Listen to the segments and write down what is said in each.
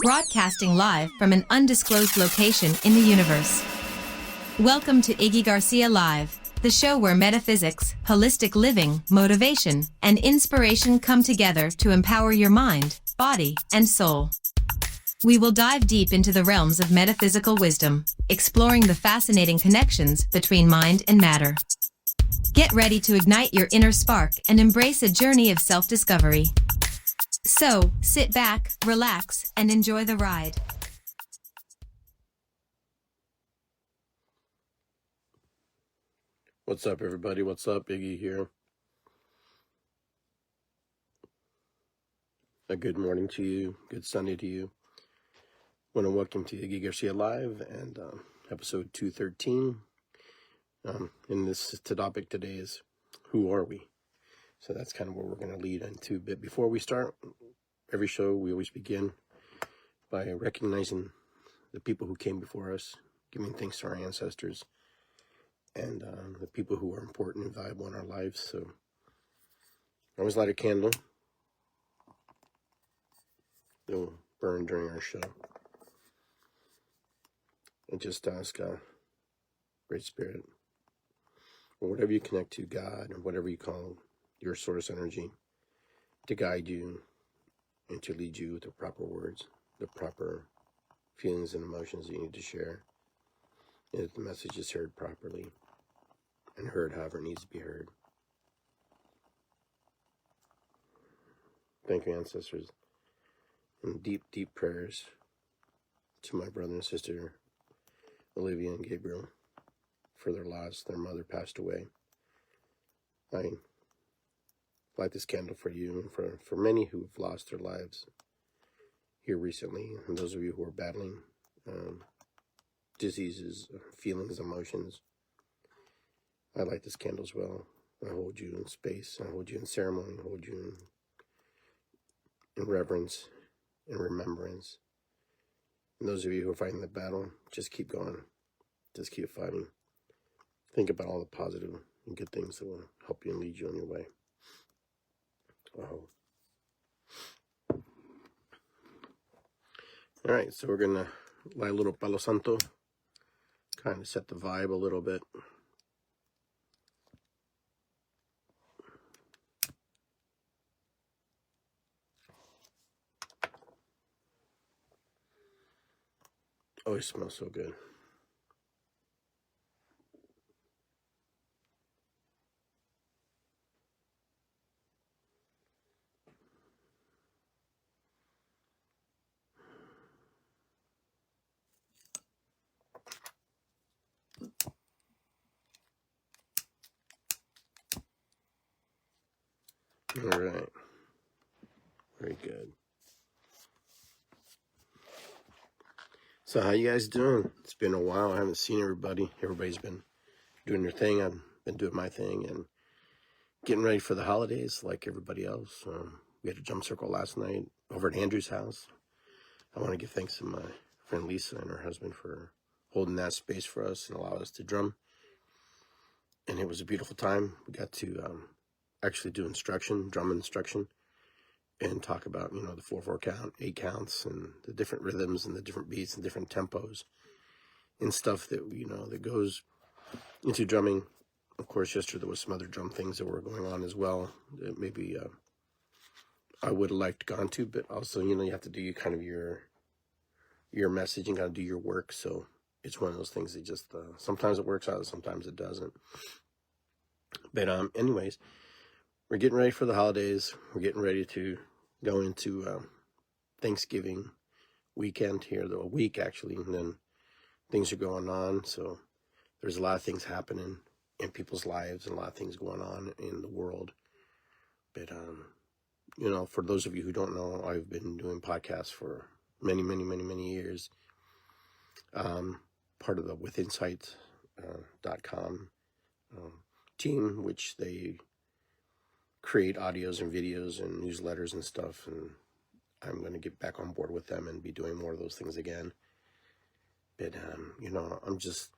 broadcasting live from an undisclosed location in the universe. Welcome to Iggy Garcia Live, the show where metaphysics, holistic living, motivation, and inspiration come together to empower your mind, body, and soul. We will dive deep into the realms of metaphysical wisdom, exploring the fascinating connections between mind and matter. Get ready to ignite your inner spark and embrace a journey of self-discovery. So, sit back, relax, and enjoy the ride. What's up, everybody? What's up? Iggy here. A good morning to you. Good Sunday to you. I want to welcome to Iggy Garcia Live and episode 213. And this topic today is, who are we? So that's kind of where we're going to lead into. But before we start, every show we always begin by recognizing the people who came before us, giving thanks to our ancestors, and the people who are important and valuable in our lives. So I always light a candle. It'll burn during our show. And just ask Great Spirit, or whatever you connect to, God, or whatever you call your source energy, to guide you and to lead you with the proper words, the proper feelings and emotions that you need to share, and that the message is heard properly and heard however it needs to be heard. Thank you, ancestors, and deep, deep prayers to my brother and sister Olivia and Gabriel for their loss. Their mother passed away. I light this candle for you and for many who have lost their lives here recently, and those of you who are battling diseases, feelings, emotions. I light this candle as well. I hold you in space. I hold you in ceremony. I hold you in reverence and remembrance. And those of you who are fighting the battle, just keep going. Just keep fighting. Think about all the positive and good things that will help you and lead you on your way. All right, so we're going to light a little Palo Santo, kind of set the vibe a little bit. Oh, it smells so good. All right. Very good. So how you guys doing? It's been a while. I haven't seen everybody. Everybody's been doing their thing. I've been doing my thing and getting ready for the holidays like everybody else. We had a jump circle last night over at Andrew's house. I want to give thanks to my friend Lisa and her husband for holding that space for us and allow us to drum. And it was a beautiful time. We got to actually do drum instruction, and talk about, the 4/4 count, 8 counts, and the different rhythms and the different beats and different tempos and stuff that, that goes into drumming. Of course, yesterday there was some other drum things that were going on as well that maybe I would have liked to gone to, but also, you have to do kind of your message and got to do your work. So it's one of those things that just, sometimes it works out, sometimes it doesn't. But anyways, we're getting ready for the holidays. We're getting ready to go into Thanksgiving weekend here, a week actually, and then things are going on. So there's a lot of things happening in people's lives and a lot of things going on in the world. But, for those of you who don't know, I've been doing podcasts for many, many, many, many years. Part of the withinsight.com team, which they create audios and videos and newsletters and stuff, and I'm going to get back on board with them and be doing more of those things again. But I'm just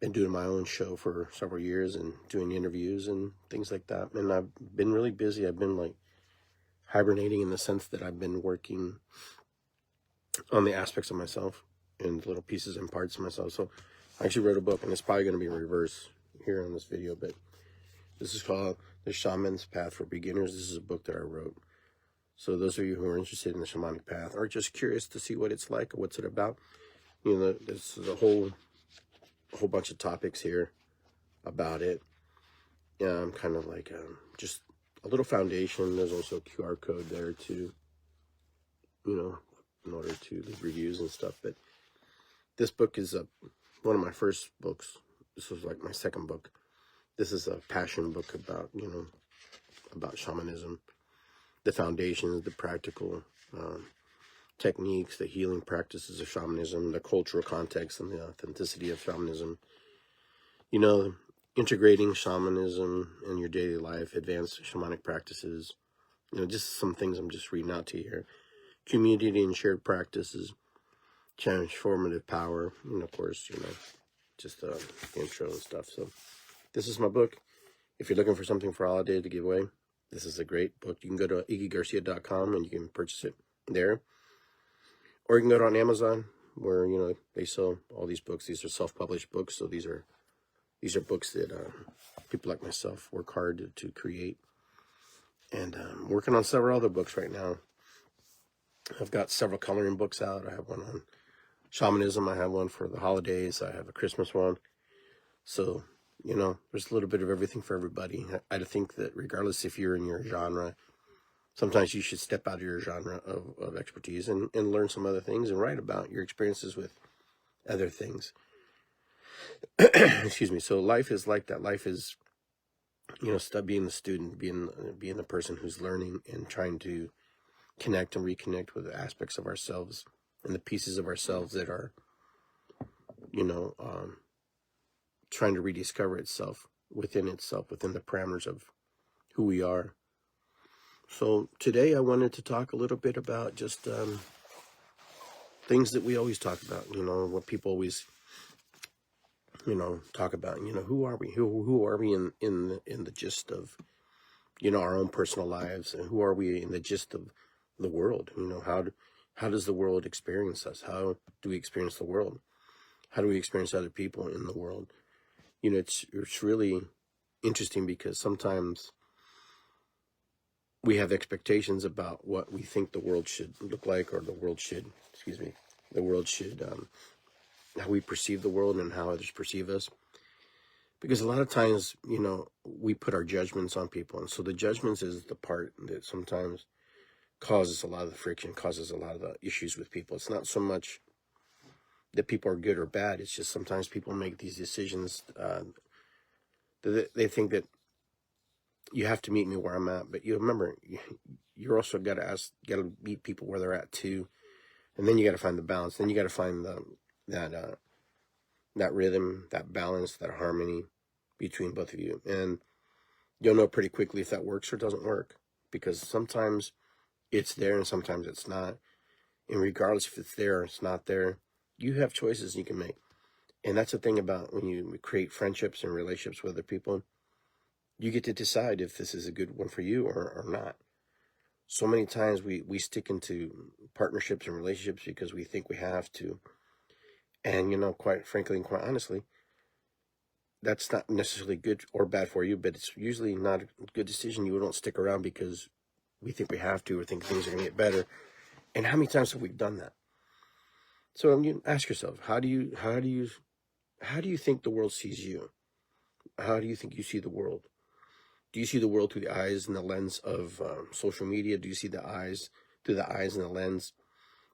been doing my own show for several years and doing interviews and things like that, and I've been really busy. I've been like hibernating in the sense that I've been working on the aspects of myself and little pieces and parts of myself. So I actually wrote a book, and it's probably going to be in reverse here in this video, but this is called The Shaman's Path for Beginners. This is a book that I wrote. So those of you who are interested in the shamanic path or just curious to see what it's like or what's it about, you know, there's a whole bunch of topics here about it. Kind of like just a little foundation. There's also a QR code there to, you know, in order to leave reviews and stuff. But this book is one of my first books. This was like my second book. This is a passion book about, you know, about shamanism, the foundations, the practical techniques, the healing practices of shamanism, the cultural context and the authenticity of shamanism. You know, integrating shamanism in your daily life, advanced shamanic practices, you know, just some things I'm just reading out to you here. Community and shared practices, transformative power, and of course, you know, just the intro and stuff. So this is my book. If you're looking for something for holiday to give away, this is a great book. You can go to iggygarcia.com and you can purchase it there. Or you can go to on Amazon where, you know, they sell all these books. These are self-published books, so these are books that people like myself work hard to create. And I'm working on several other books right now. I've got several coloring books out. I have one on shamanism. I have one for the holidays. I have a Christmas one. So, you know, there's a little bit of everything for everybody. I think that regardless if you're in your genre, sometimes you should step out of your genre of expertise and learn some other things and write about your experiences with other things. Excuse me. So life is like that. Life is, you know, being the student, being the person who's learning and trying to connect and reconnect with the aspects of ourselves and the pieces of ourselves that are, you know, trying to rediscover itself, within the parameters of who we are. So today I wanted to talk a little bit about just things that we always talk about, you know, what people always, you know, talk about, you know, who are we? Who are we in the gist of, you know, our own personal lives, and who are we in the gist of the world? You know, how does the world experience us? How do we experience the world? How do we experience other people in the world? You know, it's really interesting because sometimes we have expectations about what we think the world should look like, or the world should, how we perceive the world and how others perceive us. Because a lot of times, you know, we put our judgments on people. And so the judgments is the part that sometimes causes a lot of the friction, causes a lot of the issues with people. It's not so much that people are good or bad. It's just sometimes people make these decisions. They think that you have to meet me where I'm at. But you remember, you're also got to meet people where they're at too. And then you got to find the balance. Then you got to find that rhythm, that balance, that harmony between both of you. And you'll know pretty quickly if that works or doesn't work, because sometimes it's there and sometimes it's not. And regardless if it's there or it's not there, you have choices you can make. And that's the thing about when you create friendships and relationships with other people, you get to decide if this is a good one for you or not. So many times we stick into partnerships and relationships because we think we have to. And, you know, quite frankly and quite honestly, that's not necessarily good or bad for you, but it's usually not a good decision. You don't stick around because we think we have to or think things are going to get better. And how many times have we done that? So you ask yourself, how do you think the world sees you? How do you think you see the world? Do you see the world through the eyes and the lens of social media? Do you see the eyes through the eyes and the lens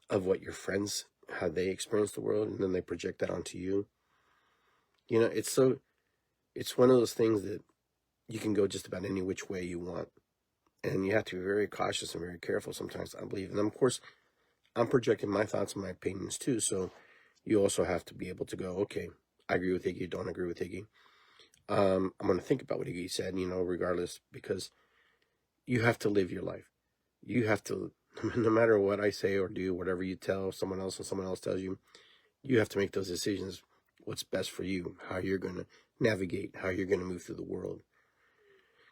of what your friends, how they experience the world, and then they project that onto you? You know, it's one of those things that you can go just about any which way you want. And you have to be very cautious and very careful sometimes, I believe. And of course, I'm projecting my thoughts and my opinions too. So you also have to be able to go, okay, I agree with Iggy, don't agree with Iggy. I'm going to think about what Iggy said, you know, regardless, because you have to live your life. You have to, no matter what I say or do, whatever you tell someone else and someone else tells you, you have to make those decisions, what's best for you, how you're going to navigate, how you're going to move through the world.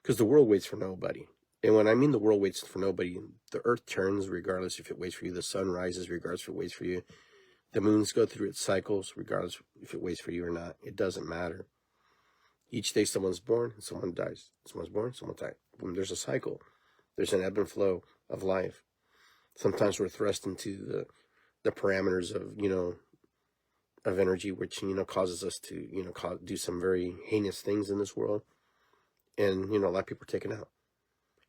Because the world waits for nobody. And when I mean the world waits for nobody, the earth turns regardless if it waits for you. The sun rises regardless if it waits for you. The moons go through its cycles regardless if it waits for you or not. It doesn't matter. Each day someone's born, someone dies. Someone's born, someone dies. There's a cycle. There's an ebb and flow of life. Sometimes we're thrust into the parameters of, of energy, which, causes us to, do some very heinous things in this world. And, a lot of people are taken out.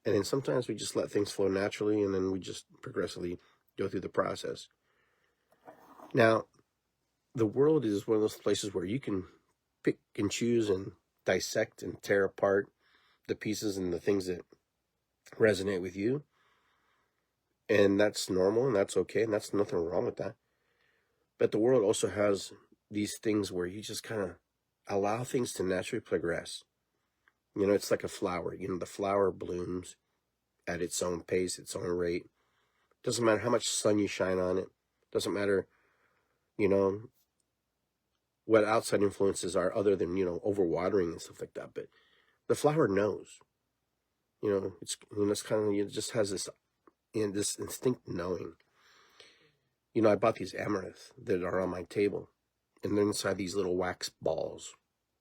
And then sometimes we just let things flow naturally, and then we just progressively go through the process. Now, the world is one of those places where you can pick and choose and dissect and tear apart the pieces and the things that resonate with you. And that's normal, and that's okay, and that's nothing wrong with that. But the world also has these things where you just kind of allow things to naturally progress. It's like a flower. The flower blooms at its own pace, its own rate. Doesn't matter how much sun you shine on it. Doesn't matter, what outside influences are other than, overwatering and stuff like that. But the flower knows. It's kind of, it just has this instinct knowing. I bought these amaranth that are on my table, and they're inside these little wax balls.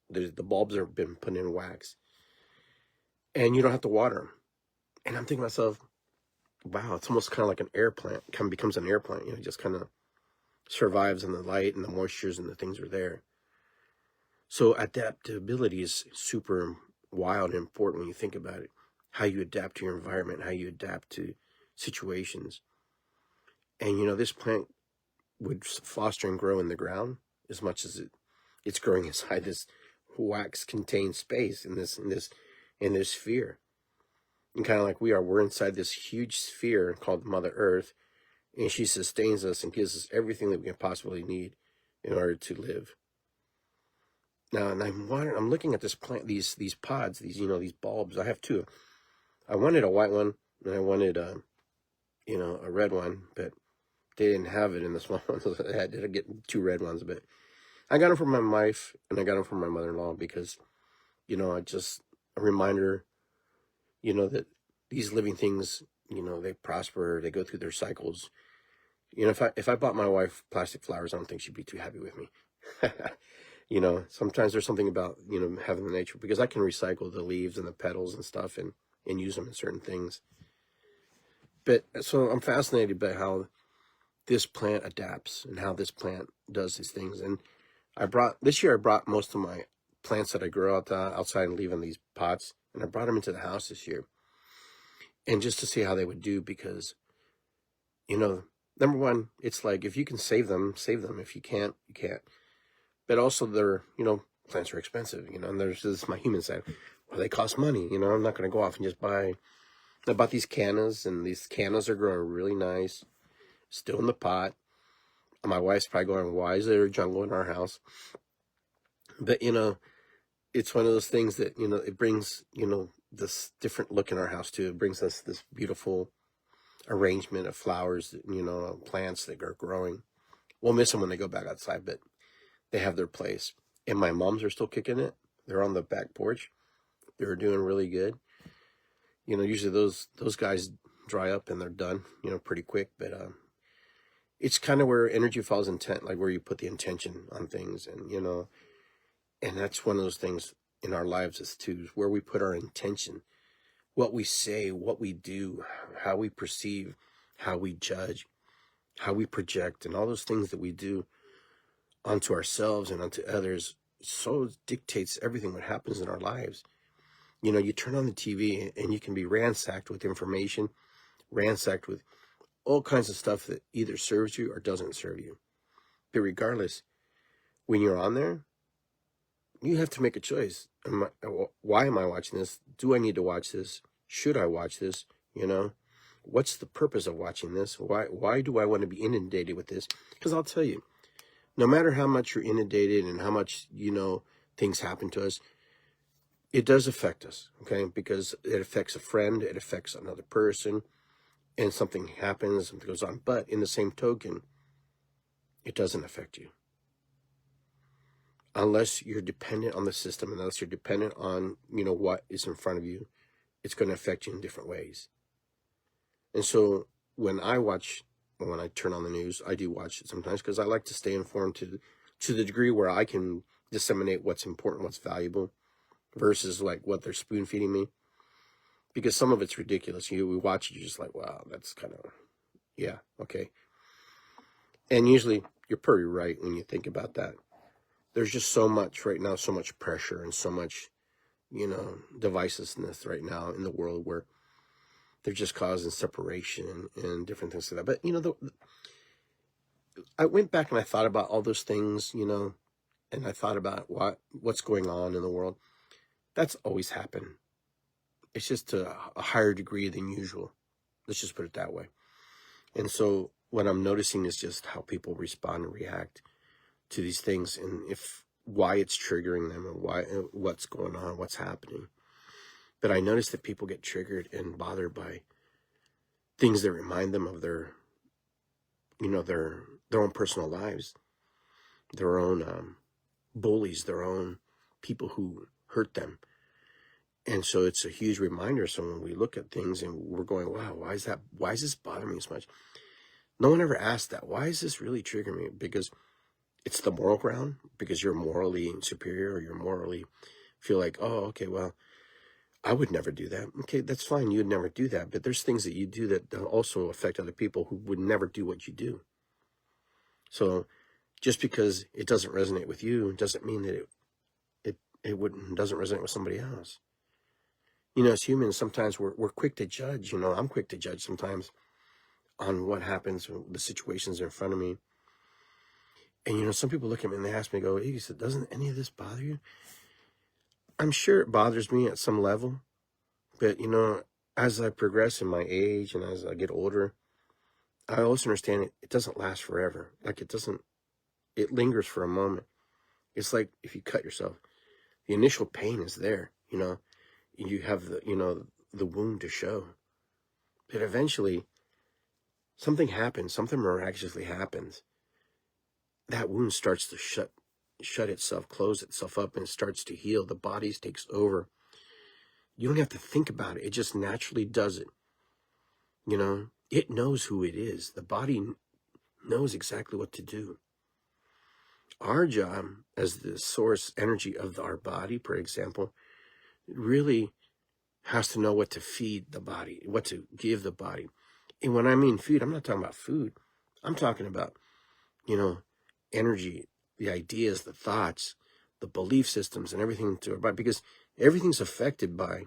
The bulbs have been put in wax, and you don't have to water them. And I'm thinking to myself, wow, it's almost kind of like an air plant. It kind of becomes an air plant. It just kind of survives in the light and the moistures and the things are there. So adaptability is super wild and important when you think about it. How you adapt to your environment, how you adapt to situations. And, this plant would foster and grow in the ground as much as it's growing inside this wax-contained space in this sphere. And kind of like we're inside this huge sphere called Mother Earth, and she sustains us and gives us everything that we can possibly need in order to live. Now, and I'm looking at this plant, these pods, these bulbs. I have two. I wanted a white one, and I wanted a red one, but they didn't have it in the small ones. I had to get two red ones, but I got them from my wife, and I got them from my mother-in-law because, just a reminder, that these living things, they prosper, they go through their cycles. If I bought my wife plastic flowers, I don't think she'd be too happy with me. Sometimes there's something about, having the nature, because I can recycle the leaves and the petals and stuff and use them in certain things. But so I'm fascinated by how this plant adapts and how this plant does these things. And this year I brought most of my plants that I grow outside and leave in these pots, and I brought them into the house this year. And just to see how they would do, because, number one, it's like, if you can save them. If you can't, you can't. But also they're, plants are expensive, and there's this my human side. Well, they cost money, I'm not going to go off and just buy. I bought these cannas, and these cannas are growing really nice, still in the pot. And my wife's probably going, why is there a jungle in our house? But, it's one of those things that, it brings, this different look in our house too. It brings us this beautiful arrangement of flowers, plants that are growing. We'll miss them when they go back outside, but they have their place. And my mums are still kicking it. They're on the back porch. They're doing really good. Usually those guys dry up and they're done, pretty quick. But it's kind of where energy falls intent, like where you put the intention on things. And, and that's one of those things in our lives is where we put our intention, what we say, what we do, how we perceive, how we judge, how we project, and all those things that we do onto ourselves and onto others, so dictates everything that happens in our lives. You turn on the TV and you can be ransacked with information, ransacked with all kinds of stuff that either serves you or doesn't serve you. But regardless, when you're on there, you have to make a choice. Why am I watching this? Do I need to watch this? Should I watch this? What's the purpose of watching this? Why do I want to be inundated with this? Because I'll tell you, no matter how much you're inundated and how much, things happen to us, it does affect us, okay? Because it affects a friend, it affects another person, and something happens, something goes on. But in the same token, it doesn't affect you. Unless you're dependent on the system, unless you're dependent on, what is in front of you, it's going to affect you in different ways. And so when I turn on the news, I do watch it sometimes because I like to stay informed to the degree where I can disseminate what's important, what's valuable, versus like what they're spoon feeding me. Because some of it's ridiculous. We watch it, you're just like, wow, that's kind of, yeah, okay. And usually you're pretty right when you think about that. There's just so much right now, so much pressure and so much, divisiveness right now in the world where they're just causing separation and different things like that. But, I went back and I thought about all those things, and I thought about what's going on in the world. That's always happened. It's just to a higher degree than usual. Let's just put it that way. And so what I'm noticing is just how people respond and react to these things, and why it's triggering them, and what's going on, what's happening. But I notice that people get triggered and bothered by things that remind them of their own personal lives, their own bullies, their own people who hurt them. And so it's a huge reminder. So when we look at things and we're going, wow, why is this bothering me so much? No one ever asked that. Why is this really triggering me? Because it's the moral ground, because you're morally superior, or you're morally feel like, oh, okay, well, I would never do that. Okay, that's fine. You would never do that. But there's things that you do that also affect other people who would never do what you do. So just because it doesn't resonate with you doesn't mean that it doesn't resonate with somebody else. As humans, sometimes we're quick to judge. I'm quick to judge sometimes on what happens, the situations in front of me. And, some people look at me and they ask me, go, Iggy, so doesn't any of this bother you? I'm sure it bothers me at some level. But, as I progress in my age and as I get older, I also understand it doesn't last forever. Like it lingers for a moment. It's like if you cut yourself, the initial pain is there, you have the wound to show. But eventually something happens, something miraculously happens. That wound starts to shut itself, close itself up, and it starts to heal. The body takes over. You don't have to think about it. It just naturally does it. It knows who it is. The body knows exactly what to do. Our job as the source energy of our body, for example, really has to know what to feed the body, what to give the body. And when I mean food, I'm not talking about food. I'm talking about, energy, the ideas, the thoughts, the belief systems, and everything to our body, because everything's affected by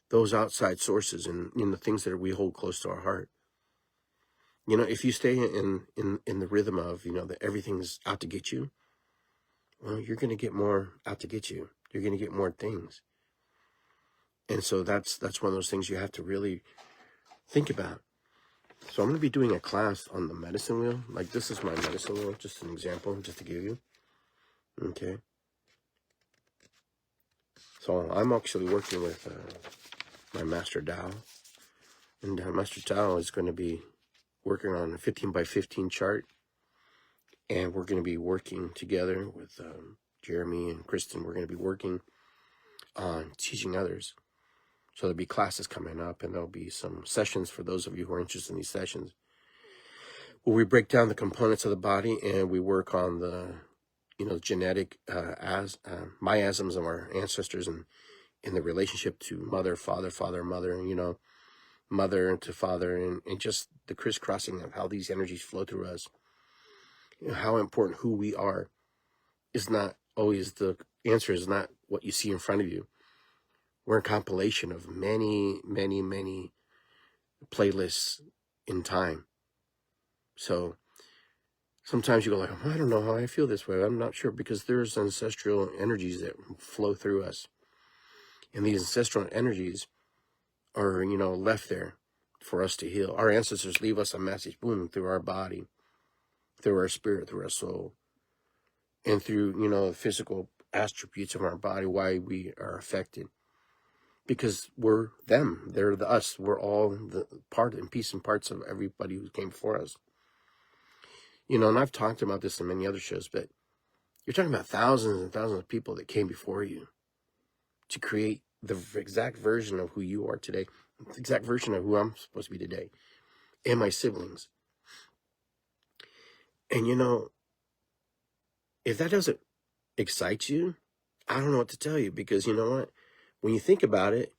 those outside sources and the things that we hold close to our heart. If you stay in the rhythm of, that everything's out to get you, well, you're going to get more out to get you. You're going to get more things. And so that's one of those things you have to really think about. So I'm going to be doing a class on the medicine wheel. Like, this is my medicine wheel, just an example, just to give you. Okay. So I'm actually working with my Master Tao. And Master Tao is going to be working on a 15 by 15 chart. And we're going to be working together with Jeremy and Kristen. We're going to be working on teaching others. So there'll be classes coming up, and there'll be some sessions for those of you who are interested in these sessions, where we break down the components of the body and we work on the, genetic miasms of our ancestors and in the relationship to mother, father, mother, mother to father, and just the crisscrossing of how these energies flow through us. How important who we are is not always the answer, is not what you see in front of you. We're a compilation of many, many, many playlists in time. So sometimes you go like, I don't know how I feel this way. I'm not sure, because there's ancestral energies that flow through us. And these ancestral energies are, left there for us to heal. Our ancestors leave us a message, boom, through our body, through our spirit, through our soul, and through, the physical attributes of our body, why we are affected. Because we're them, they're the us. We're all the part and piece and parts of everybody who came before us. And I've talked about this in many other shows, but you're talking about thousands and thousands of people that came before you to create the exact version of who you are today, the exact version of who I'm supposed to be today, and my siblings. And if that doesn't excite you, I don't know what to tell you, because you know what? When you think about it,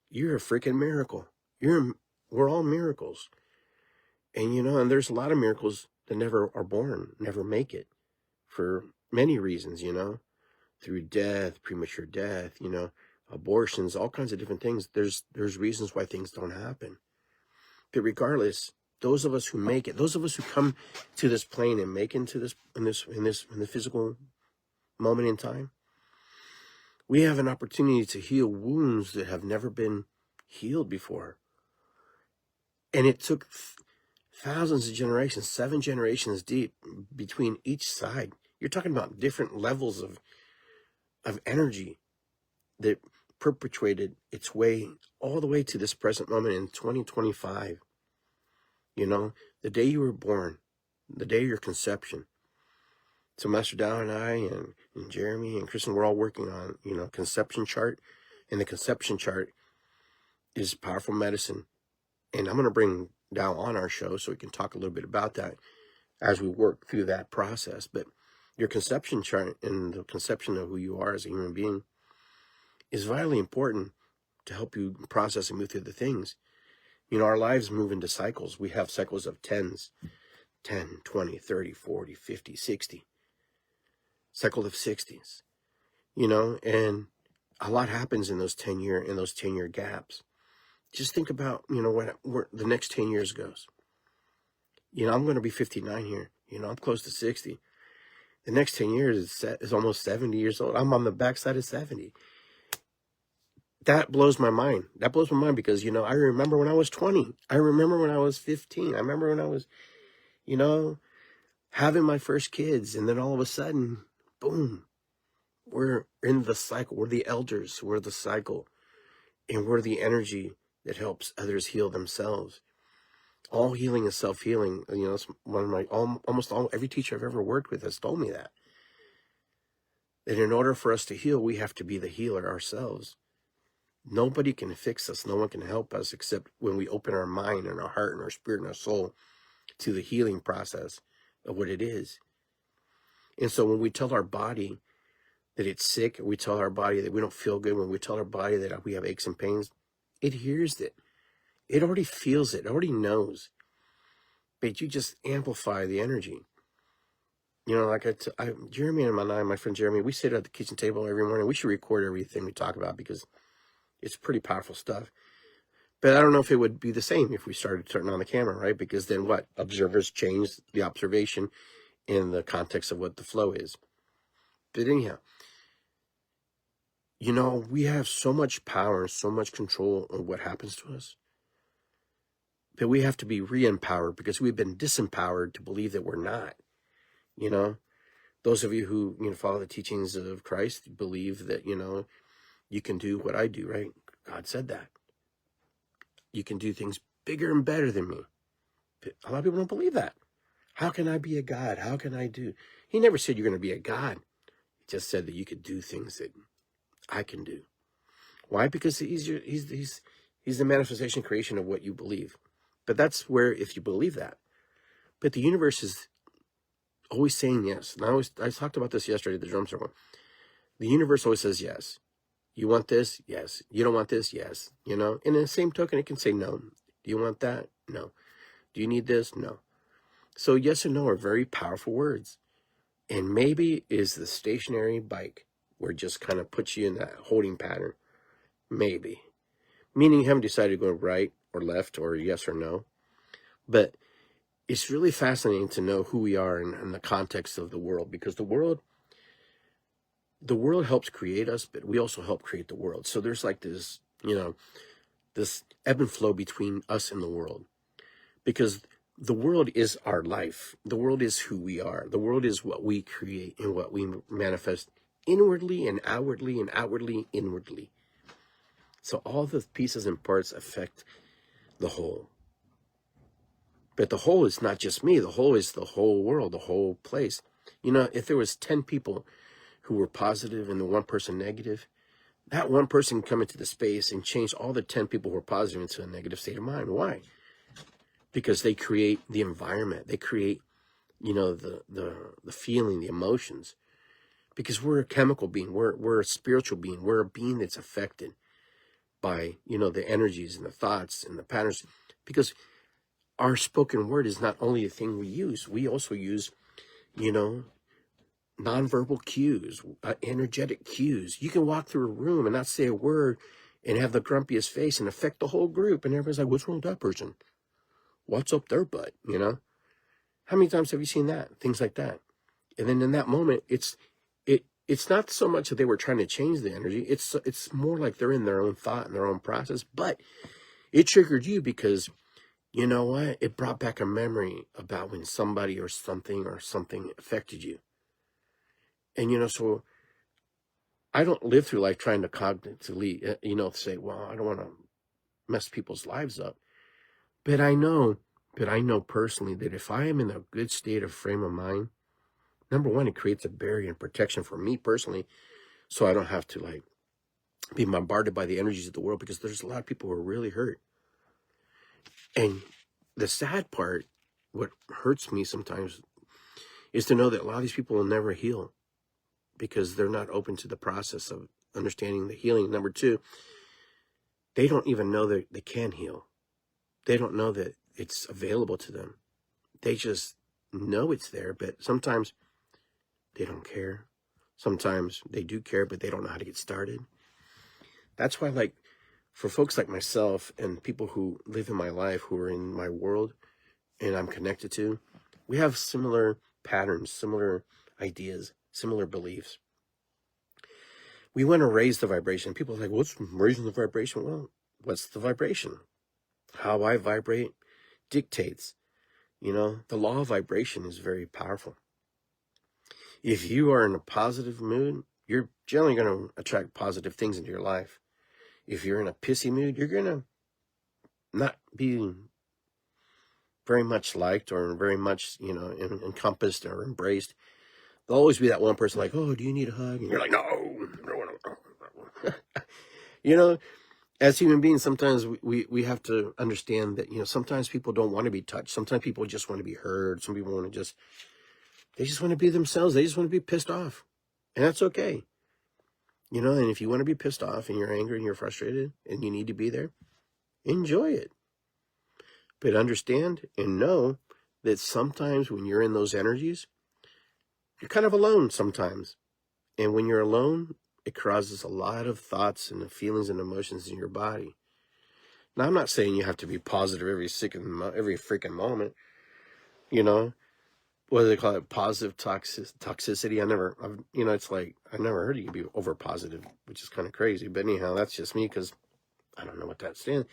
you're a freaking miracle. We're all miracles. And and there's a lot of miracles that never are born, never make it, for many reasons, through death, premature death, abortions, all kinds of different things. There's reasons why things don't happen. But regardless, those of us who make it, those of us who come to this plane and make into this in the physical moment in time, we have an opportunity to heal wounds that have never been healed before. And it took thousands of generations, 7 generations deep between each side. You're talking about different levels of energy that perpetuated its way all the way to this present moment in 2025. The day you were born, the day of your conception. So Master Dow and I and Jeremy and Kristen, we're all working on, conception chart. And the conception chart is powerful medicine. And I'm going to bring Dow on our show so we can talk a little bit about that as we work through that process. But your conception chart and the conception of who you are as a human being is vitally important to help you process and move through the things. Our lives move into cycles. We have cycles of 10s, 10, 20, 30, 40, 50, 60. Cycle of 60s, and a lot happens in those 10-year gaps. Just think about, where the next 10 years goes. I'm going to be 59 here. I'm close to 60. The next 10 years is almost 70 years old. I'm on the backside of 70. That blows my mind. That blows my mind because, I remember when I was 20. I remember when I was 15. I remember when I was, having my first kids. And then all of a sudden, boom, we're in the cycle. We're the elders. We're the cycle. And we're the energy that helps others heal themselves. All healing is self-healing. It's one of my, every teacher I've ever worked with has told me that. That in order for us to heal, we have to be the healer ourselves. Nobody can fix us. No one can help us except when we open our mind and our heart and our spirit and our soul to the healing process of what it is. And so when we tell our body that it's sick, we tell our body that we don't feel good, when we tell our body that we have aches and pains, it hears it. It already feels it. It already knows. But you just amplify the energy. Like Jeremy and my friend Jeremy, we sit at the kitchen table every morning. We should record everything we talk about because it's pretty powerful stuff. But I don't know if it would be the same if we started turning on the camera, right? Because then what? Observers change the observation in the context of what the flow is. But anyhow, we have so much power and so much control on what happens to us. But we have to be re-empowered because we've been disempowered to believe that we're not. Those of you who, follow the teachings of Christ believe that, you can do what I do, right? God said that. You can do things bigger and better than me. But a lot of people don't believe that. How can I be a God? How can I do? He never said you're going to be a God. He just said that you could do things that I can do. Why? Because he's the manifestation creation of what you believe. But that's where, if you believe that. But the universe is always saying yes. And I talked about this yesterday at the drum circle. The universe always says yes. You want this? Yes. You don't want this? Yes. And in the same token, it can say no. Do you want that? No. Do you need this? No. So yes and no are very powerful words. And maybe is the stationary bike where it just kind of puts you in that holding pattern. Maybe. Meaning you haven't decided to go right or left or yes or no. But it's really fascinating to know who we are in the context of the world, because the world helps create us, but we also help create the world. So there's like this, this ebb and flow between us and the world, because the world is our life. The world is who we are. The world is what we create and what we manifest inwardly and outwardly inwardly. So all the pieces and parts affect the whole. But the whole is not just me. The whole is the whole world, the whole place. If there was 10 people who were positive and the one person negative, that one person can come into the space and change all the 10 people who are positive into a negative state of mind. Why? Because they create the environment. They create, the feeling, the emotions. Because we're a chemical being. We're a spiritual being. We're a being that's affected by, the energies and the thoughts and the patterns. Because our spoken word is not only a thing we use. We also use, nonverbal cues, energetic cues. You can walk through a room and not say a word and have the grumpiest face and affect the whole group. And everybody's like, what's wrong with that person? What's up their butt? How many times have you seen that? Things like that. And then in that moment, it's not so much that they were trying to change the energy. It's more like they're in their own thought and their own process. But it triggered you because, you know what? It brought back a memory about when somebody or something affected you. And, so I don't live through life trying to cognitively, say, well, I don't want to mess people's lives up. But I know personally that if I am in a good state of frame of mind, number one, it creates a barrier and protection for me personally, so I don't have to be bombarded by the energies of the world, because there's a lot of people who are really hurt. And the sad part, what hurts me sometimes, is to know that a lot of these people will never heal because they're not open to the process of understanding the healing. Number two, they don't even know that they can heal. They don't know that it's available to them. They just know it's there, but sometimes they don't care. Sometimes they do care, but they don't know how to get started. That's why, for folks like myself and people who live in my life, who are in my world and I'm connected to, we have similar patterns, similar ideas, similar beliefs. We want to raise the vibration. People are like, what's raising the vibration? Well, what's the vibration? How I vibrate dictates. The law of vibration is very powerful. If you are in a positive mood, you're generally going to attract positive things into your life. If you're in a pissy mood, you're going to not be very much liked or very much, encompassed or embraced. There'll always be that one person like, oh, do you need a hug? And you're like, no. As human beings, sometimes we have to understand that, sometimes people don't want to be touched. Sometimes people just want to be heard. Some people want to they just want to be themselves. They just want to be pissed off. And that's okay. And if you want to be pissed off and you're angry and you're frustrated and you need to be there, enjoy it. But understand and know that sometimes when you're in those energies, you're kind of alone sometimes. And when you're alone, it causes a lot of thoughts and feelings and emotions in your body. Now, I'm not saying you have to be positive every freaking moment. What do they call it? Positive toxicity. It's like, I never heard you could be over positive, which is kind of crazy. But anyhow, that's just me, because I don't know what that stands.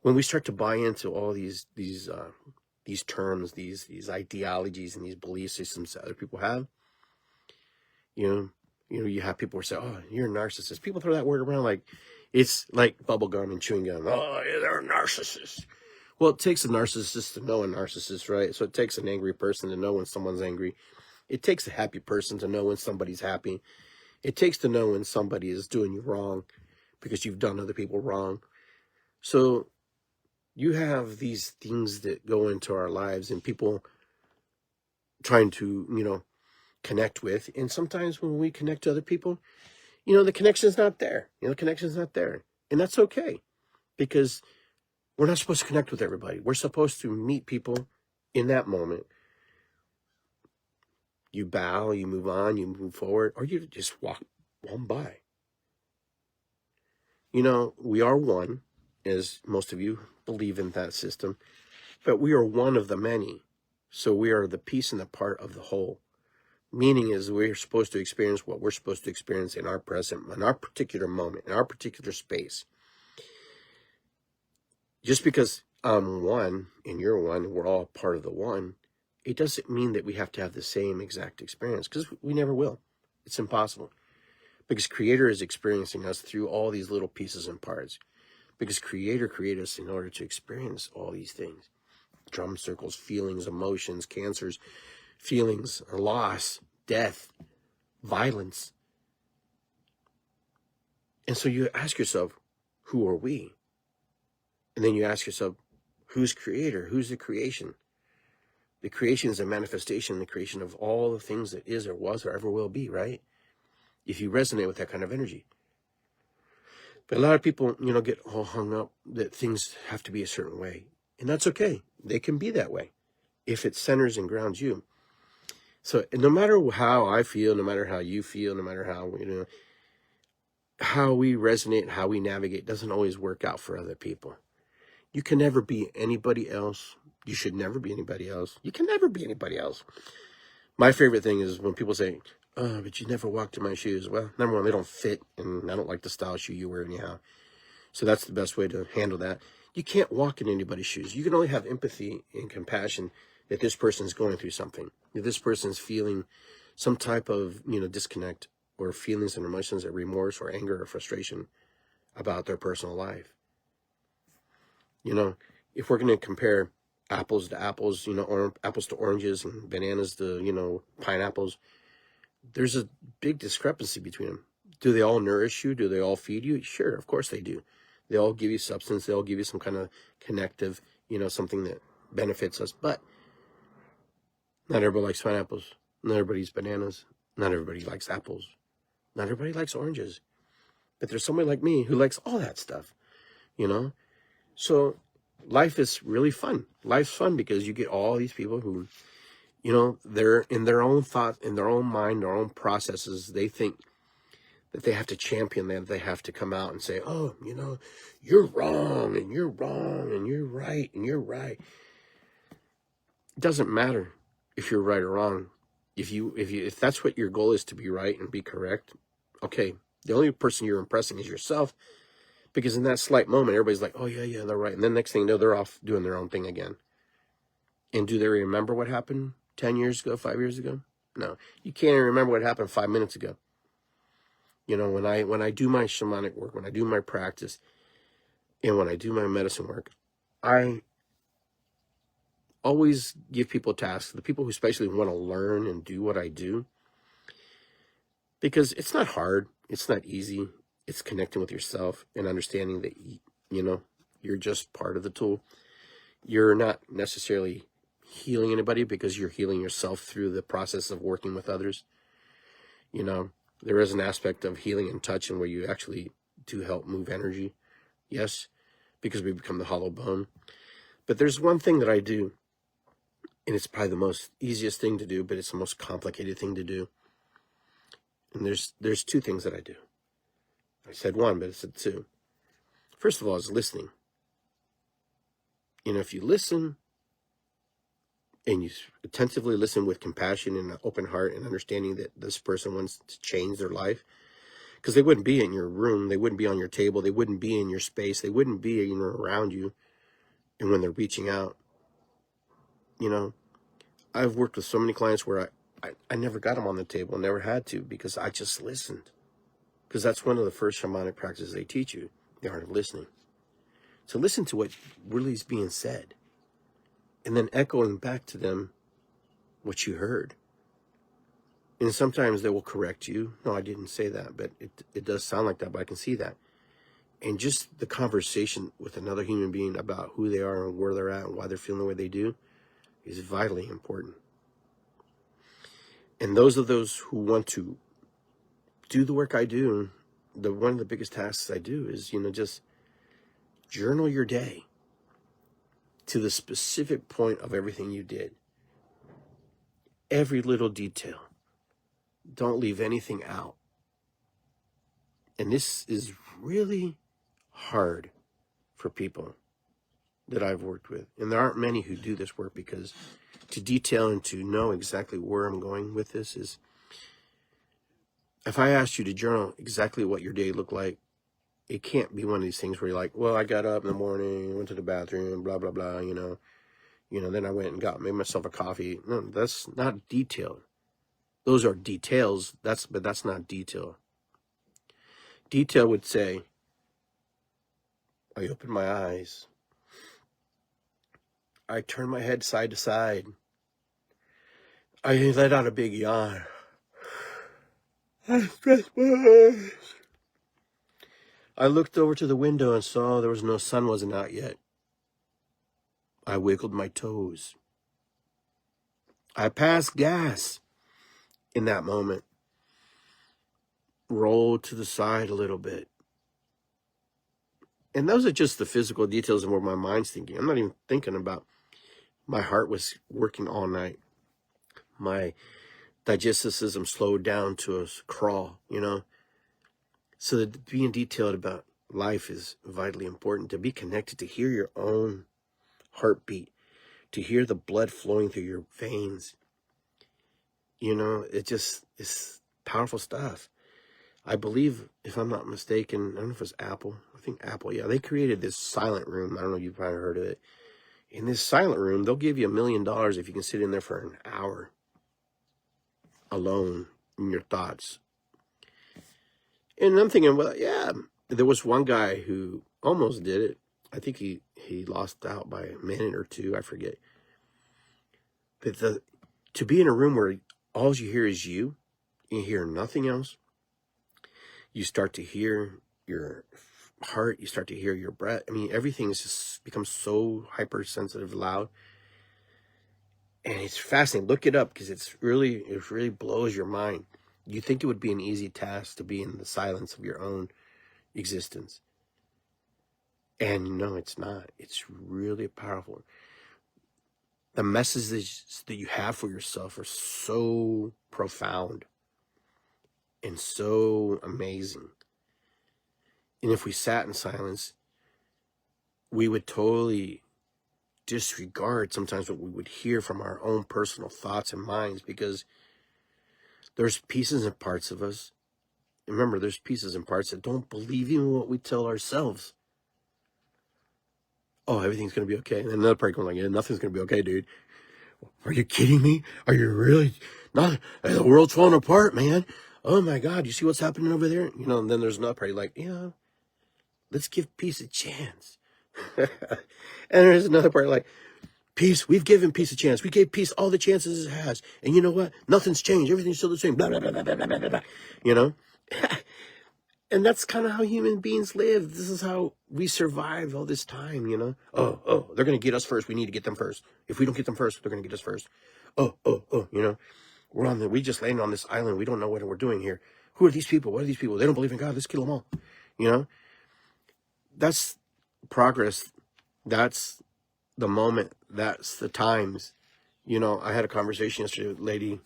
When we start to buy into all these terms, these ideologies and these belief systems that other people have, you have people who say, oh, you're a narcissist. People throw that word around like it's like bubble gum and chewing gum. Oh, yeah, they're a narcissist. Well, it takes a narcissist to know a narcissist, right? So it takes an angry person to know when someone's angry. It takes a happy person to know when somebody's happy. It takes to know when somebody is doing you wrong because you've done other people wrong. So you have these things that go into our lives and people trying to, connect with. And sometimes when we connect to other people, the connection's not there. The connection's not there. And that's okay, because we're not supposed to connect with everybody. We're supposed to meet people in that moment. You bow, you move on, you move forward, or you just walk on by. We are one, as most of you believe in that system, but we are one of the many. So we are the piece and the part of the whole. Meaning is we're supposed to experience what we're supposed to experience in our present, in our particular moment, in our particular space. Just because I'm one and you're one, we're all part of the one, it doesn't mean that we have to have the same exact experience, because we never will. It's impossible. Because Creator is experiencing us through all these little pieces and parts. Because Creator created us in order to experience all these things. Drum circles, feelings, emotions, cancers, feelings, loss, death, violence. And so you ask yourself, who are we? And then you ask yourself, who's creator? Who's the creation? The creation is a manifestation, the creation of all the things that is or was or ever will be, right? If you resonate with that kind of energy. But a lot of people, get all hung up that things have to be a certain way. And that's okay. They can be that way if it centers and grounds you. So no matter how I feel, no matter how you feel, no matter how we resonate, how we navigate doesn't always work out for other people. You can never be anybody else. You should never be anybody else. You can never be anybody else. My favorite thing is when people say, oh, but you never walked in my shoes. Well, number one, they don't fit, and I don't like the style shoe you wear anyhow. So that's the best way to handle that. You can't walk in anybody's shoes. You can only have empathy and compassion that this person's going through something, that this person's feeling some type of, disconnect or feelings and emotions of remorse or anger or frustration about their personal life. If we're going to compare apples to apples, or apples to oranges and bananas to, pineapples, there's a big discrepancy between them. Do they all nourish you? Do they all feed you? Sure, of course they do. They all give you substance. They all give you some kind of connective, something that benefits us. But not everybody likes pineapples. Not everybody eats bananas. Not everybody likes apples. Not everybody likes oranges. But there's somebody like me who likes all that stuff, So life is really fun. Life's fun because you get all these people who, they're in their own thought, in their own mind, their own processes. They think that they have to champion that. They have to come out and say, oh, you're wrong and you're wrong and you're right and you're right. It doesn't matter if you're right or wrong. If that's what your goal is, to be right and be correct, okay. The only person you're impressing is yourself. Because in that slight moment, everybody's like, oh, yeah, they're right. And then next thing you know, they're off doing their own thing again. And do they remember what happened 10 years ago, 5 years ago? No. You can't even remember what happened 5 minutes ago. When I do my shamanic work, when I do my practice, and when I do my medicine work, I always give people tasks, the people who especially want to learn and do what I do. Because it's not hard. It's not easy. It's connecting with yourself and understanding that, you're just part of the tool. You're not necessarily healing anybody because you're healing yourself through the process of working with others. There is an aspect of healing and touch and where you actually do help move energy. Yes, because we become the hollow bone. But there's one thing that I do, and it's probably the most easiest thing to do, but it's the most complicated thing to do. And there's two things that I do. I said one, but I said two. First of all is listening. If you listen and you attentively listen with compassion and an open heart and understanding that this person wants to change their life, because they wouldn't be in your room, they wouldn't be on your table, they wouldn't be in your space, they wouldn't be around you. And when they're reaching out, I've worked with so many clients where I never got them on the table, never had to, because I just listened. Because that's one of the first shamanic practices they teach you, the art of listening. So listen to what really is being said, and then echoing back to them what you heard. And sometimes they will correct you. No, I didn't say that, but it does sound like that, but I can see that. And just the conversation with another human being about who they are and where they're at and why they're feeling the way they do is vitally important. And those of those who want to do the work I do, one of the biggest tasks I do is, just journal your day to the specific point of everything you did. Every little detail. Don't leave anything out. And this is really hard for people that I've worked with. And there aren't many who do this work, because to detail and to know exactly where I'm going with this is, if I asked you to journal exactly what your day looked like, it can't be one of these things where you're like, well, I got up in the morning, went to the bathroom, blah, blah, blah, then I went and made myself a coffee. No, that's not detailed. Those are details, but that's not detail. Detail would say, I opened my eyes. I turned my head side to side. I let out a big yawn. I stretched my eyes. I looked over to the window and saw there was no sun wasn't out yet. I wiggled my toes. I passed gas in that moment. Rolled to the side a little bit. And those are just the physical details of what my mind's thinking. I'm not even thinking about my heart was working all night. My digestive system slowed down to a crawl, you know. So that being detailed about life is vitally important. To be connected, to hear your own heartbeat, to hear the blood flowing through your veins. You know, it's powerful stuff. I believe, if I'm not mistaken, I don't know if it's Apple. I think Apple, yeah. They created this silent room. I don't know if you've probably heard of it. In this silent room, they'll give you $1 million if you can sit in there for an hour alone in your thoughts. And I'm thinking, well, yeah, there was one guy who almost did it. I think he lost out by a minute or two, I forget. But to be in a room where all you hear is you hear nothing else, you start to hear your heart, you start to hear your breath. I mean, everything has just become so hypersensitive, loud. And it's fascinating. Look it up because it really blows your mind. You think it would be an easy task to be in the silence of your own existence. And no, it's not. It's really powerful. The messages that you have for yourself are so profound and so amazing. And if we sat in silence, we would totally disregard sometimes what we would hear from our own personal thoughts and minds, because there's pieces and parts of us. Remember, there's pieces and parts that don't believe even what we tell ourselves. Oh, everything's going to be okay. And then another part going like, yeah, nothing's going to be okay, dude. Are you kidding me? Are you really not? The world's falling apart, man. Oh my God, you see what's happening over there? You know, and then there's another part like, yeah, let's give peace a chance. And there's another part like, peace, we've given peace a chance. We gave peace all the chances it has. And you know what? Nothing's changed. Everything's still the same. Blah, blah, blah, blah, blah, blah, blah, blah. You know? And that's kind of how human beings live. This is how we survive all this time, you know? Oh, they're going to get us first. We need to get them first. If we don't get them first, they're going to get us first. Oh, you know? We just landed on this island. We don't know what we're doing here. Who are these people? What are these people? They don't believe in God. Let's kill them all. You know? That's progress. That's the moment. That's the times. You know, I had a conversation yesterday with a lady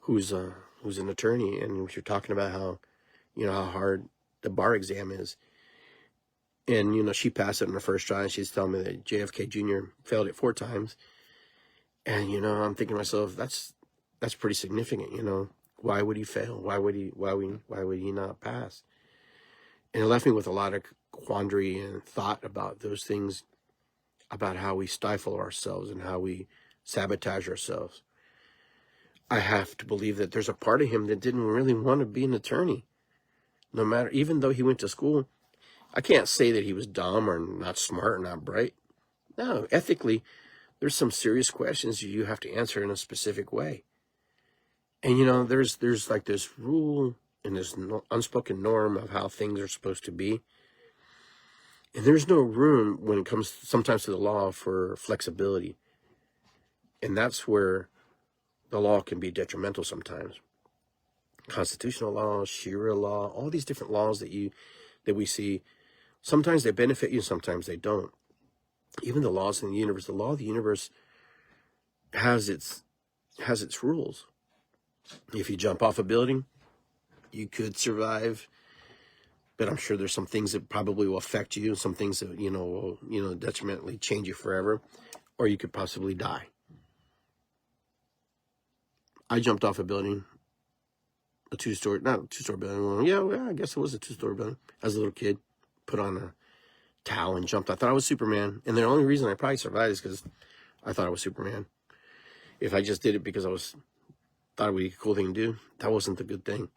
who's an attorney, and we were talking about how, you know, how hard the bar exam is. And, you know, she passed it in her first try, and she's telling me that JFK Jr. failed it 4 times. And, you know, I'm thinking to myself, that's pretty significant, you know. Why would he fail? Why would he not pass? And it left me with a lot of quandary and thought about those things, about how we stifle ourselves and how we sabotage ourselves. I have to believe that there's a part of him that didn't really want to be an attorney. No matter, even though he went to school, I can't say that he was dumb or not smart or not bright. No, ethically, there's some serious questions you have to answer in a specific way. And, you know, there's like this rule and this unspoken norm of how things are supposed to be. And there's no room when it comes sometimes to the law for flexibility. And that's where the law can be detrimental sometimes. Constitutional law, Sharia law, all these different laws that we see, sometimes they benefit you, sometimes they don't. Even the laws in the universe, the law of the universe has its rules. If you jump off a building, you could survive, but I'm sure there's some things that probably will affect you, some things that, will detrimentally change you forever, or you could possibly die. I jumped off a building, not a two-story building. Yeah, I guess it was a 2-story building. As a little kid, put on a towel and jumped. I thought I was Superman, and the only reason I probably survived is because I thought I was Superman. If I just did it because thought it would be a cool thing to do, that wasn't the good thing.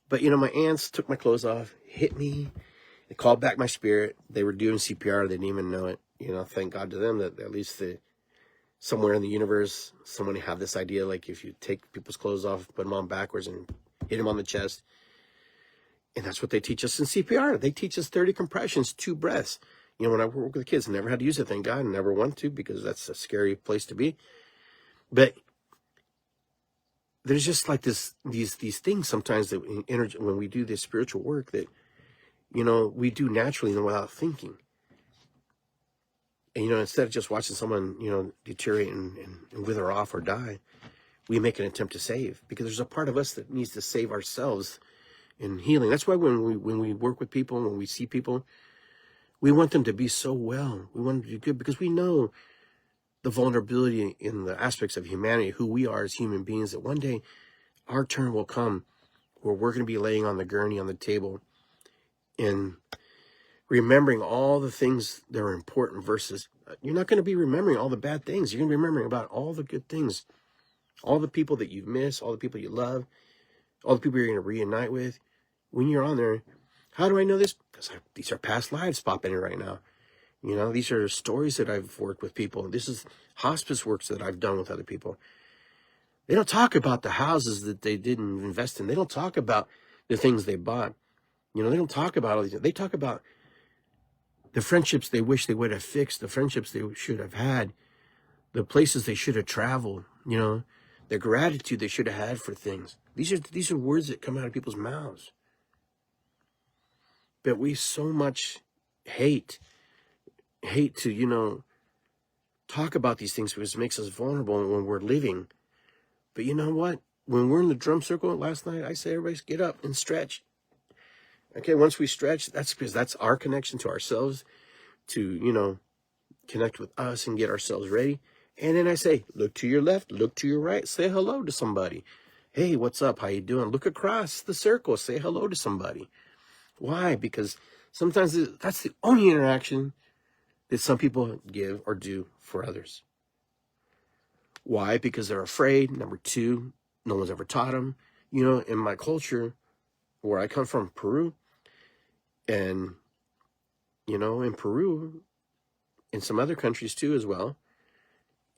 But, my aunts took my clothes off, hit me, they called back my spirit. They were doing CPR, they didn't even know it. Thank God to them that at least somewhere in the universe, someone had this idea, like if you take people's clothes off, put them on backwards and hit them on the chest, And that's what they teach us in CPR. They teach us 30 compressions, 2 breaths. You know, when I work with kids, I never had to use it, thank God, and never want to, because that's a scary place to be. But there's just like these things sometimes that when we do this spiritual work that, you know, we do naturally and without thinking. And, you know, instead of just watching someone, you know, deteriorate and wither off or die, we make an attempt to save, because there's a part of us that needs to save ourselves in healing. That's why when we work with people, when we see people, we want them to be so well. We want them to be good, because we know the vulnerability in the aspects of humanity, who we are as human beings, that one day our turn will come where we're going to be laying on the gurney on the table and remembering all the things that are important, versus you're not going to be remembering all the bad things. You're going to be remembering about all the good things, all the people that you've missed, all the people you love, all the people you're going to reunite with. When you're on there, how do I know this? Because these are past lives popping in right now. You know, these are stories that I've worked with people. This is hospice works that I've done with other people. They don't talk about the houses that they didn't invest in. They don't talk about the things they bought. You know, they don't talk about all these. They talk about the friendships they wish they would have fixed, the friendships they should have had, the places they should have traveled, you know, the gratitude they should have had for things. These are words that come out of people's mouths. But we so much hate to, you know, talk about these things, because it makes us vulnerable when we're living. But you know what? When we're in the drum circle last night, I say, everybody get up and stretch. Okay, once we stretch, that's because that's our connection to ourselves, to, you know, connect with us and get ourselves ready. And then I say, look to your left, look to your right, say hello to somebody. Hey, what's up? How you doing? Look across the circle, say hello to somebody. Why? Because sometimes that's the only interaction that some people give or do for others. Why? Because they're afraid. Number 2, no one's ever taught them. You know, in my culture, where I come from, Peru, and, you know, in Peru, in some other countries too as well,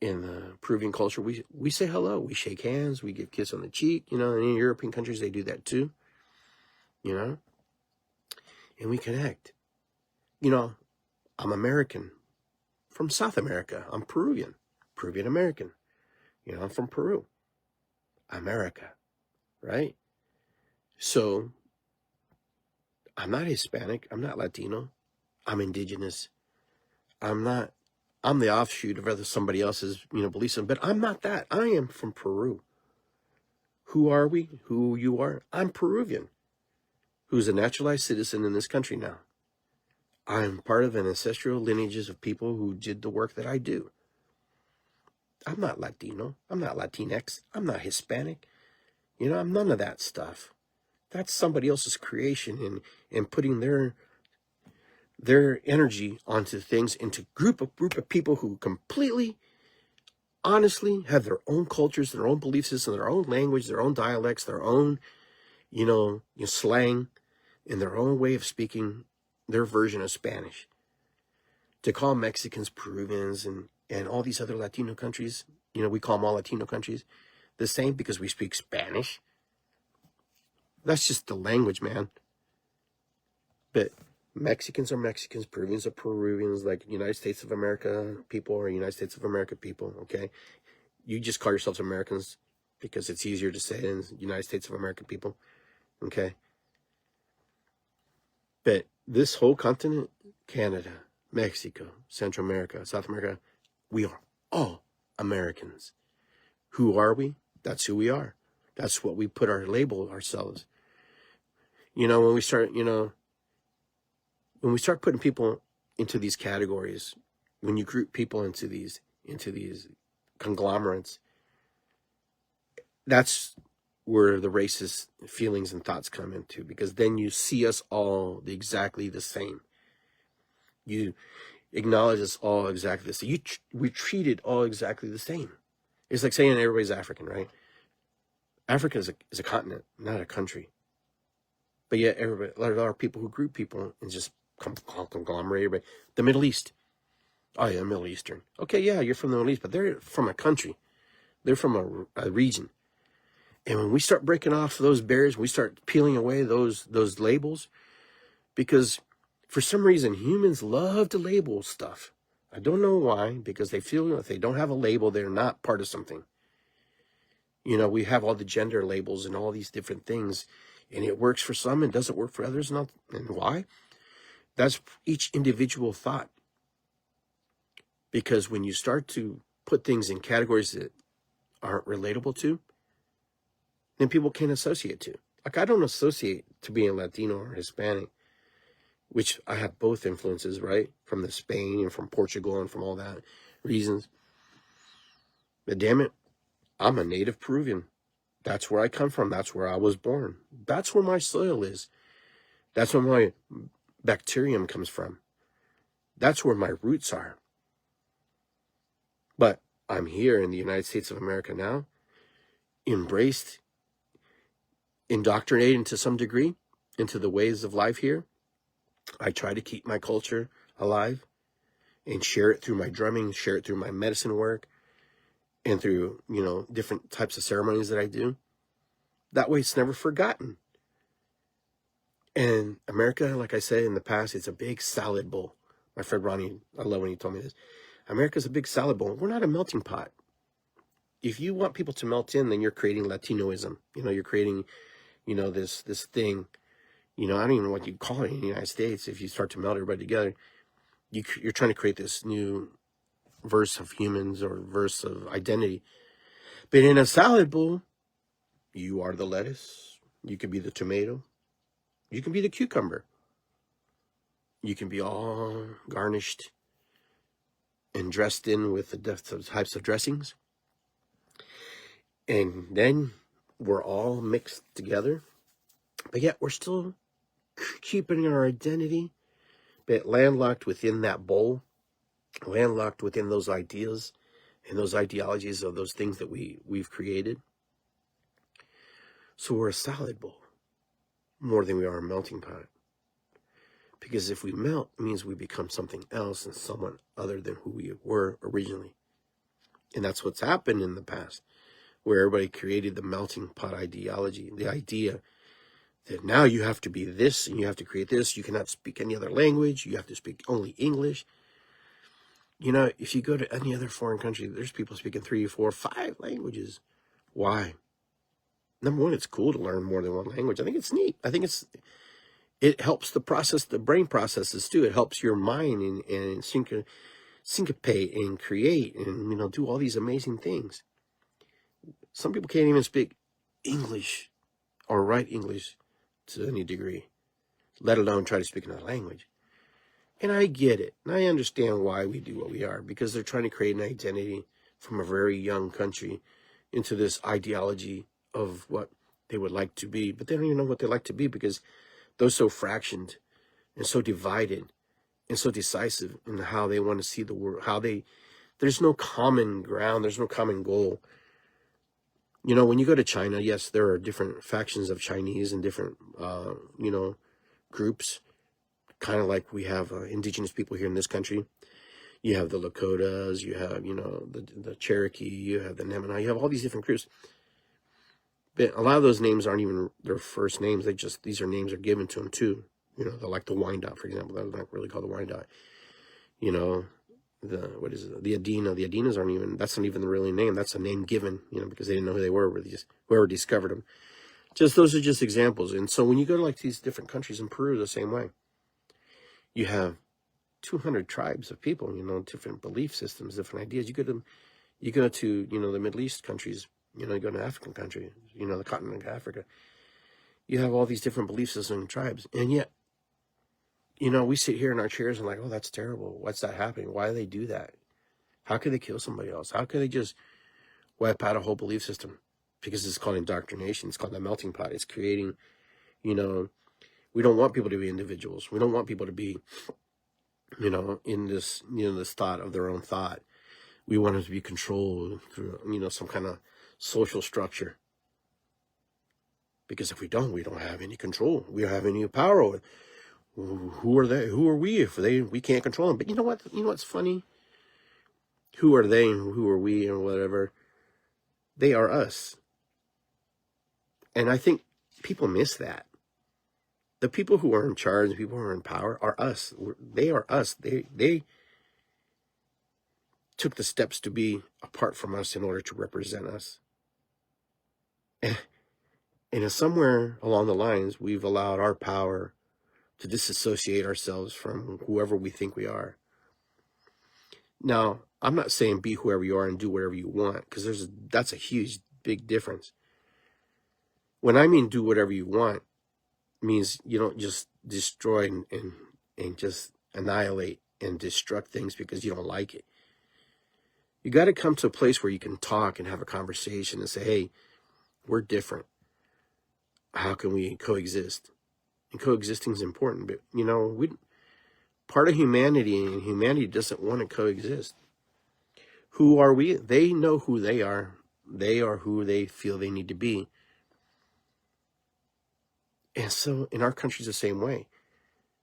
in the Peruvian culture, we say hello, we shake hands, we give kiss on the cheek. You know, in European countries, they do that too, you know, and we connect. You know, I'm American from South America. I'm Peruvian American. You know, I'm from Peru, America, right? So I'm not Hispanic. I'm not Latino. I'm indigenous. I'm the offshoot of somebody else's, you know, beliefs. But I'm not that. I am from Peru. Who are we? Who you are? I'm Peruvian, who's a naturalized citizen in this country now. I'm part of an ancestral lineages of people who did the work that I do. I'm not Latino. I'm not Latinx. I'm not Hispanic. You know, I'm none of that stuff. That's somebody else's creation and putting their energy onto things, into group of people who completely, honestly, have their own cultures, their own belief system, their own language, their own dialects, their own, you know, slang, and their own way of speaking their version of Spanish. To call Mexicans Peruvians and all these other Latino countries, you know, we call them all Latino countries, the same because we speak Spanish. That's just the language, man. But Mexicans are Mexicans, Peruvians are Peruvians, like United States of America people are United States of America people, okay? You just call yourselves Americans because it's easier to say than United States of America people, okay? But this whole continent, Canada, Mexico, Central America, South America, we are all Americans. Who are we? That's who we are. That's what we put our label ourselves. You know, when we start putting people into these categories, when you group people into these conglomerates, that's where the racist feelings and thoughts come into, because then you see us all exactly the same. You acknowledge us all exactly the same. We treated all exactly the same. It's like saying everybody's African, right? Africa is a continent, not a country. But yet, there are people who group people and just conglomerate everybody. The Middle East. Oh, yeah, Middle Eastern. Okay, yeah, you're from the Middle East, but they're from a country. They're from a region. And when we start breaking off those barriers, we start peeling away those labels, because for some reason humans love to label stuff. I don't know why, because they feel if they don't have a label, they're not part of something. We have all the gender labels and all these different things, and it works for some and doesn't work for others. And why? That's each individual thought. Because when you start to put things in categories that aren't relatable to, then people can't associate to. Like, I don't associate to being Latino or Hispanic, which I have both influences, right? From the Spain and from Portugal and from all that reasons. But damn it, I'm a native Peruvian. That's where I come from. That's where I was born. That's where my soil is. That's where my bacterium comes from. That's where my roots are. But I'm here in the United States of America now, embraced, indoctrinated to some degree into the ways of life here. I try to keep my culture alive and share it through my drumming, share it through my medicine work, and through, different types of ceremonies that I do. That way it's never forgotten. And America, like I said in the past, it's a big salad bowl. My friend Ronnie, I love when he told me this. America's a big salad bowl. We're not a melting pot. If you want people to melt in, then you're creating Latinoism. You're creating, this thing. I don't even know what you call it in the United States. If you start to melt everybody together, you're trying to create this new verse of humans or verse of identity. But in a salad bowl, you are the lettuce. You can be the tomato. You can be the cucumber. You can be all garnished and dressed in with the types of dressings. And then we're all mixed together. But yet we're still keeping our identity, but landlocked within that bowl, landlocked within those ideas and those ideologies of those things that we've created. So we're a salad bowl more than we are a melting pot. Because if we melt, it means we become something else and someone other than who we were originally. And that's what's happened in the past, where everybody created the melting pot ideology, the idea that now you have to be this and you have to create this. You cannot speak any other language. You have to speak only English. If you go to any other foreign country, there's people speaking 3, 4, 5 languages. Why? Number one, it's cool to learn more than one language. I think it's neat. I think it helps the brain processes too. It helps your mind and syncopate and create and, do all these amazing things. Some people can't even speak English or write English to any degree, let alone try to speak another language. And I get it. And I understand why we do what we are, because they're trying to create an identity from a very young country into this ideology of what they would like to be. But they don't even know what they like to be, because they're so fractioned and so divided and so decisive in how they want to see the world, there's no common ground, there's no common goal. When you go to China, yes, there are different factions of Chinese and different, groups, kind of like we have indigenous people here in this country. You have the Lakotas, you have, the Cherokee, you have the Nemaha, you have all these different groups. But a lot of those names aren't even their first names. These are names are given to them too. They're like the Wyandotte, for example. They're not really called the Wyandotte. The Adena. The Adenas aren't even, that's not even the real name. That's a name given, because they didn't know who they were, whoever discovered them. Those are just examples. And so when you go to like these different countries, in Peru, the same way, you have 200 tribes of people, different belief systems, different ideas. You go to, the Middle East countries, you go to African countries, the continent of Africa. You have all these different belief systems and tribes. And yet, we sit here in our chairs and like, oh, that's terrible. What's that happening? Why do they do that? How could they kill somebody else? How could they just wipe out a whole belief system? Because it's called indoctrination. It's called the melting pot. It's creating, we don't want people to be individuals. We don't want people to be, in this, this thought of their own thought. We want them to be controlled through, some kind of social structure. Because if we don't have any control. We don't have any power over it. Who are they? Who are we if we can't control them? But you know what? You know what's funny? Who are they and who are we and whatever? They are us. And I think people miss that. The people who are in charge, the people who are in power are us. They are us. They took the steps to be apart from us in order to represent us. And somewhere along the lines, we've allowed our power to disassociate ourselves from whoever we think we are. Now, I'm not saying be whoever you are and do whatever you want, because that's a huge, big difference. When I mean do whatever you want, means you don't just destroy and just annihilate and destruct things because you don't like it. You got to come to a place where you can talk and have a conversation and say, hey, we're different. How can we coexist? And coexisting is important, but part of humanity, and humanity doesn't want to coexist. Who are we? They know who they are. They are who they feel they need to be. And so in our country's the same way.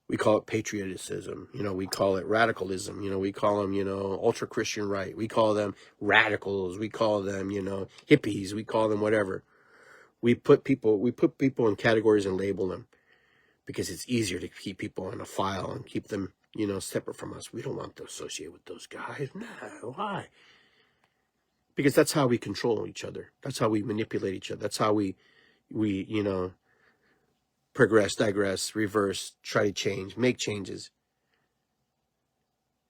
We call it patriotism. We call it radicalism. We call them, ultra-Christian right. We call them radicals. We call them, hippies. We call them whatever. We put people in categories and label them because it's easier to keep people in a file and keep them, separate from us. We don't want to associate with those guys. No, why? Because that's how we control each other. That's how we manipulate each other. That's how we progress, digress, reverse, try to change, make changes.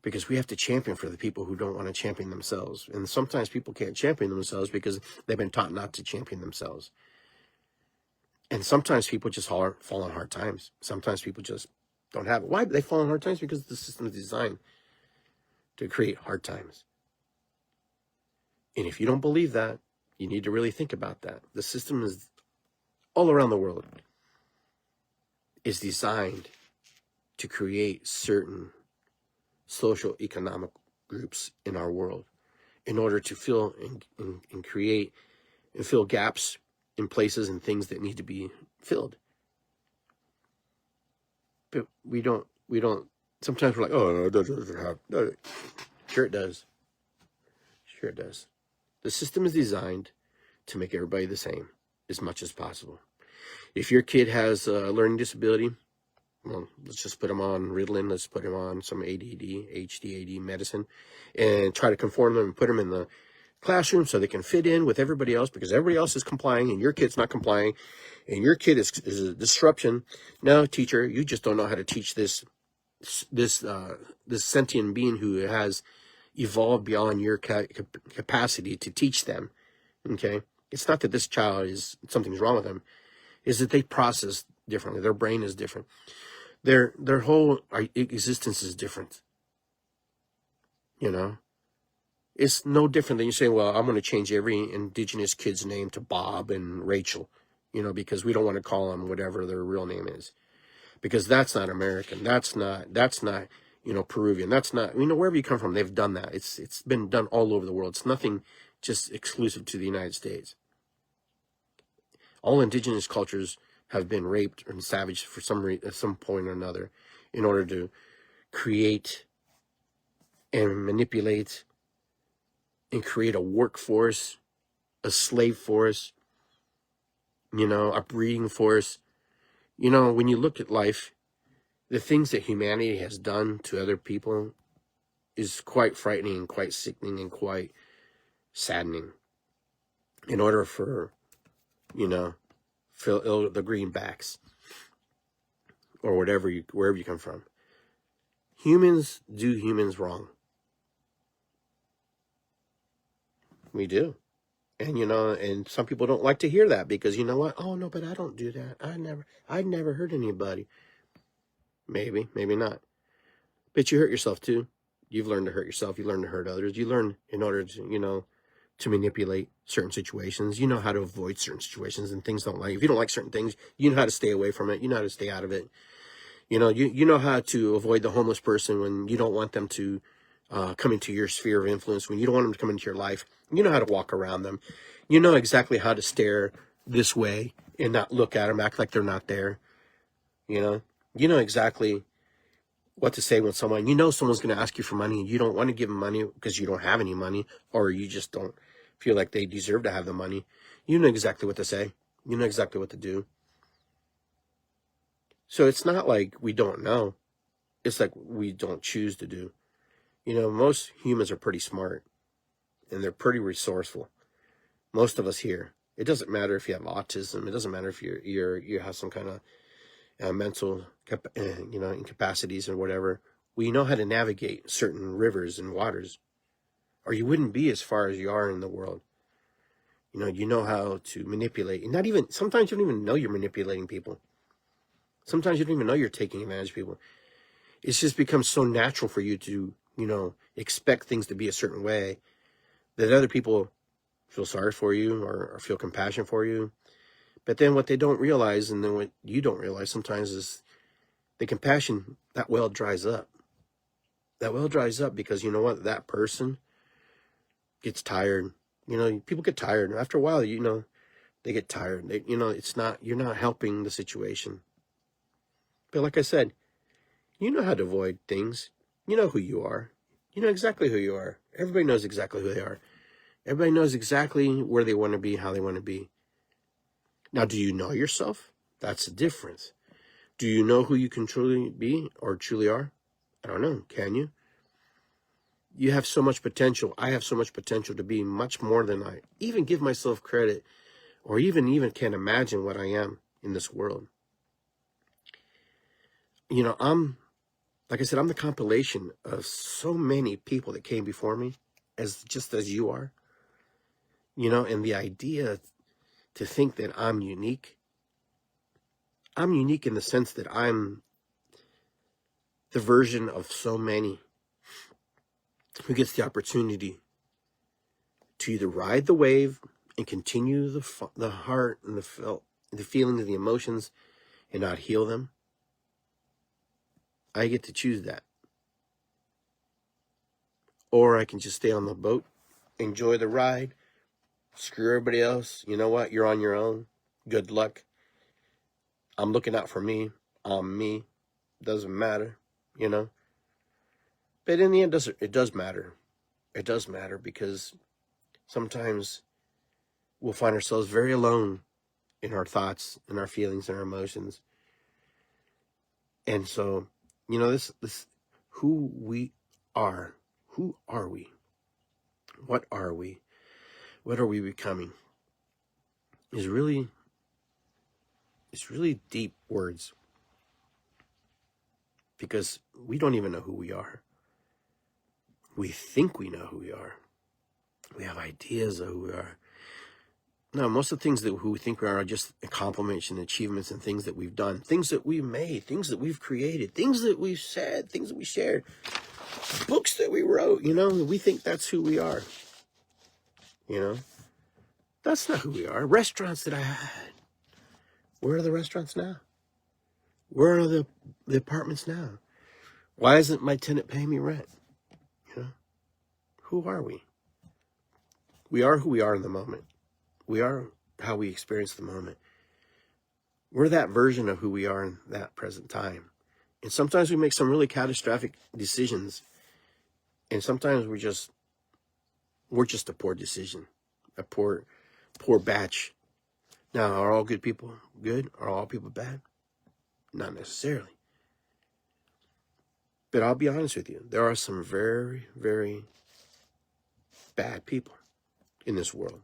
Because we have to champion for the people who don't want to champion themselves. And sometimes people can't champion themselves because they've been taught not to champion themselves. And sometimes people just fall on hard times. Sometimes people just don't have it. Why do they fall on hard times? Because the system is designed to create hard times. And if you don't believe that, you need to really think about that. The system is all around the world is designed to create certain social economic groups in our world in order to fill and create and fill gaps in places and things that need to be filled. But we don't, sometimes we're like, oh, no, it doesn't have, no. Sure it does. Sure it does. The system is designed to make everybody the same as much as possible. If your kid has a learning disability, well, let's just put them on Ritalin. Let's put them on some ADD, HDAD medicine and try to conform them and put them in the classroom so they can fit in with everybody else because everybody else is complying and your kid's not complying and your kid is a disruption. No, teacher, you just don't know how to teach this sentient being who has evolved beyond your capacity to teach them. Okay? It's not that this child something's wrong with them. Is that they process differently. Their brain is different. Their whole existence is different. It's no different than you say, well, I'm going to change every indigenous kid's name to Bob and Rachel, because we don't want to call them whatever their real name is. Because that's not American. That's not, Peruvian. That's not, wherever you come from, they've done that. It's been done all over the world. It's nothing just exclusive to the United States. All indigenous cultures have been raped and savaged for at some point or another in order to create and manipulate and create a workforce, a slave force, a breeding force. When you look at life, the things that humanity has done to other people is quite frightening and quite sickening and quite saddening. In order for, fill the greenbacks or wherever you come from. Humans do humans wrong. We do. And, and some people don't like to hear that because you know what? Oh, no, but I don't do that. I never hurt anybody. Maybe, maybe not. But you hurt yourself too. You've learned to hurt yourself. You learn to hurt others. You learn in order to, to manipulate certain situations. You know how to avoid certain situations and things don't like. If you don't like certain things, you know how to stay away from it. You know how to stay out of it. You know how to avoid the homeless person when you don't want them to come into your sphere of influence, when you don't want them to come into your life. You know how to walk around them. You know exactly how to stare this way and not look at them, act like they're not there. You know exactly what to say when someone's going to ask you for money and you don't want to give them money because you don't have any money or you just don't feel like they deserve to have the money. You know exactly what to say. You know exactly what to do. So it's not like we don't know. It's like we don't choose to do. You know, most humans are pretty smart and they're pretty resourceful. Most of us here. It doesn't matter if you have autism. It doesn't matter if you have some kind of mental incapacities or whatever. We know how to navigate certain rivers and waters, or you wouldn't be as far as you are in the world. You know how to manipulate. And sometimes you don't even know you're manipulating people. Sometimes you don't even know you're taking advantage of people. It's just becomes so natural for you to, expect things to be a certain way that other people feel sorry for you or feel compassion for you. But then what they don't realize, and then what you don't realize sometimes, is the compassion, that well dries up. That well dries up because you know what? That person gets tired. People get tired. After a while, they get tired. You're not helping the situation. But like I said, you know how to avoid things. You know who you are. You know exactly who you are. Everybody knows exactly who they are. Everybody knows exactly where they want to be, how they want to be. Now, do you know yourself? That's the difference. Do you know who you can truly be or truly are? I don't know. Can you? You have so much potential. I have so much potential to be much more than I even give myself credit or even can imagine what I am in this world. Like I said, I'm the compilation of so many people that came before me, just as you are. And the idea to think that I'm unique in the sense that I'm the version of so many who gets the opportunity to either ride the wave and continue the heart and the feelings and the emotions and not heal them. I get to choose that. Or I can just stay on the boat, enjoy the ride, screw everybody else. You know what? You're on your own. Good luck. I'm looking out for me. I'm me. Doesn't matter, But in the end, it does matter. It does matter because sometimes we'll find ourselves very alone in our thoughts, in our feelings, and our emotions. And so, this who we are. Who are we? What are we? What are we becoming? It's really deep words because we don't even know who we are. We think we know who we are. We have ideas of who we are. No, most of the things who we think we are just accomplishments and achievements and things that we've done, things that we've made, things that we've created, things that we've said, things that we shared, books that we wrote, we think that's who we are. That's not who we are. Restaurants that I had. Where are the restaurants now? Where are the apartments now? Why isn't my tenant paying me rent? Who are we? We are who we are in the moment. We are how we experience the moment. We're that version of who we are in that present time. And sometimes we make some really catastrophic decisions. And sometimes we're just a poor decision, a poor batch. Now, are all good people good? Are all people bad? Not necessarily. But I'll be honest with you. There are some very, very bad people in this world.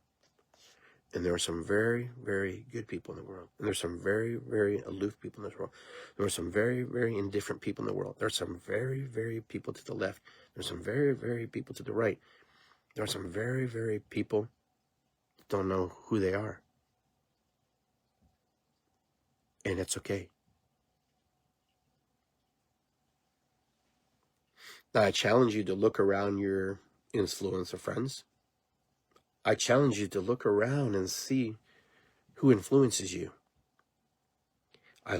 And there are some very, very good people in the world. And there's some very, very aloof people in this world. There are some very, very indifferent people in the world. There are some very, very people to the left. There's some very, very people to the right. There are some very, very people that don't know who they are. And it's okay. Now, I challenge you to look around your influence of friends. I challenge you to look around and see who influences you. I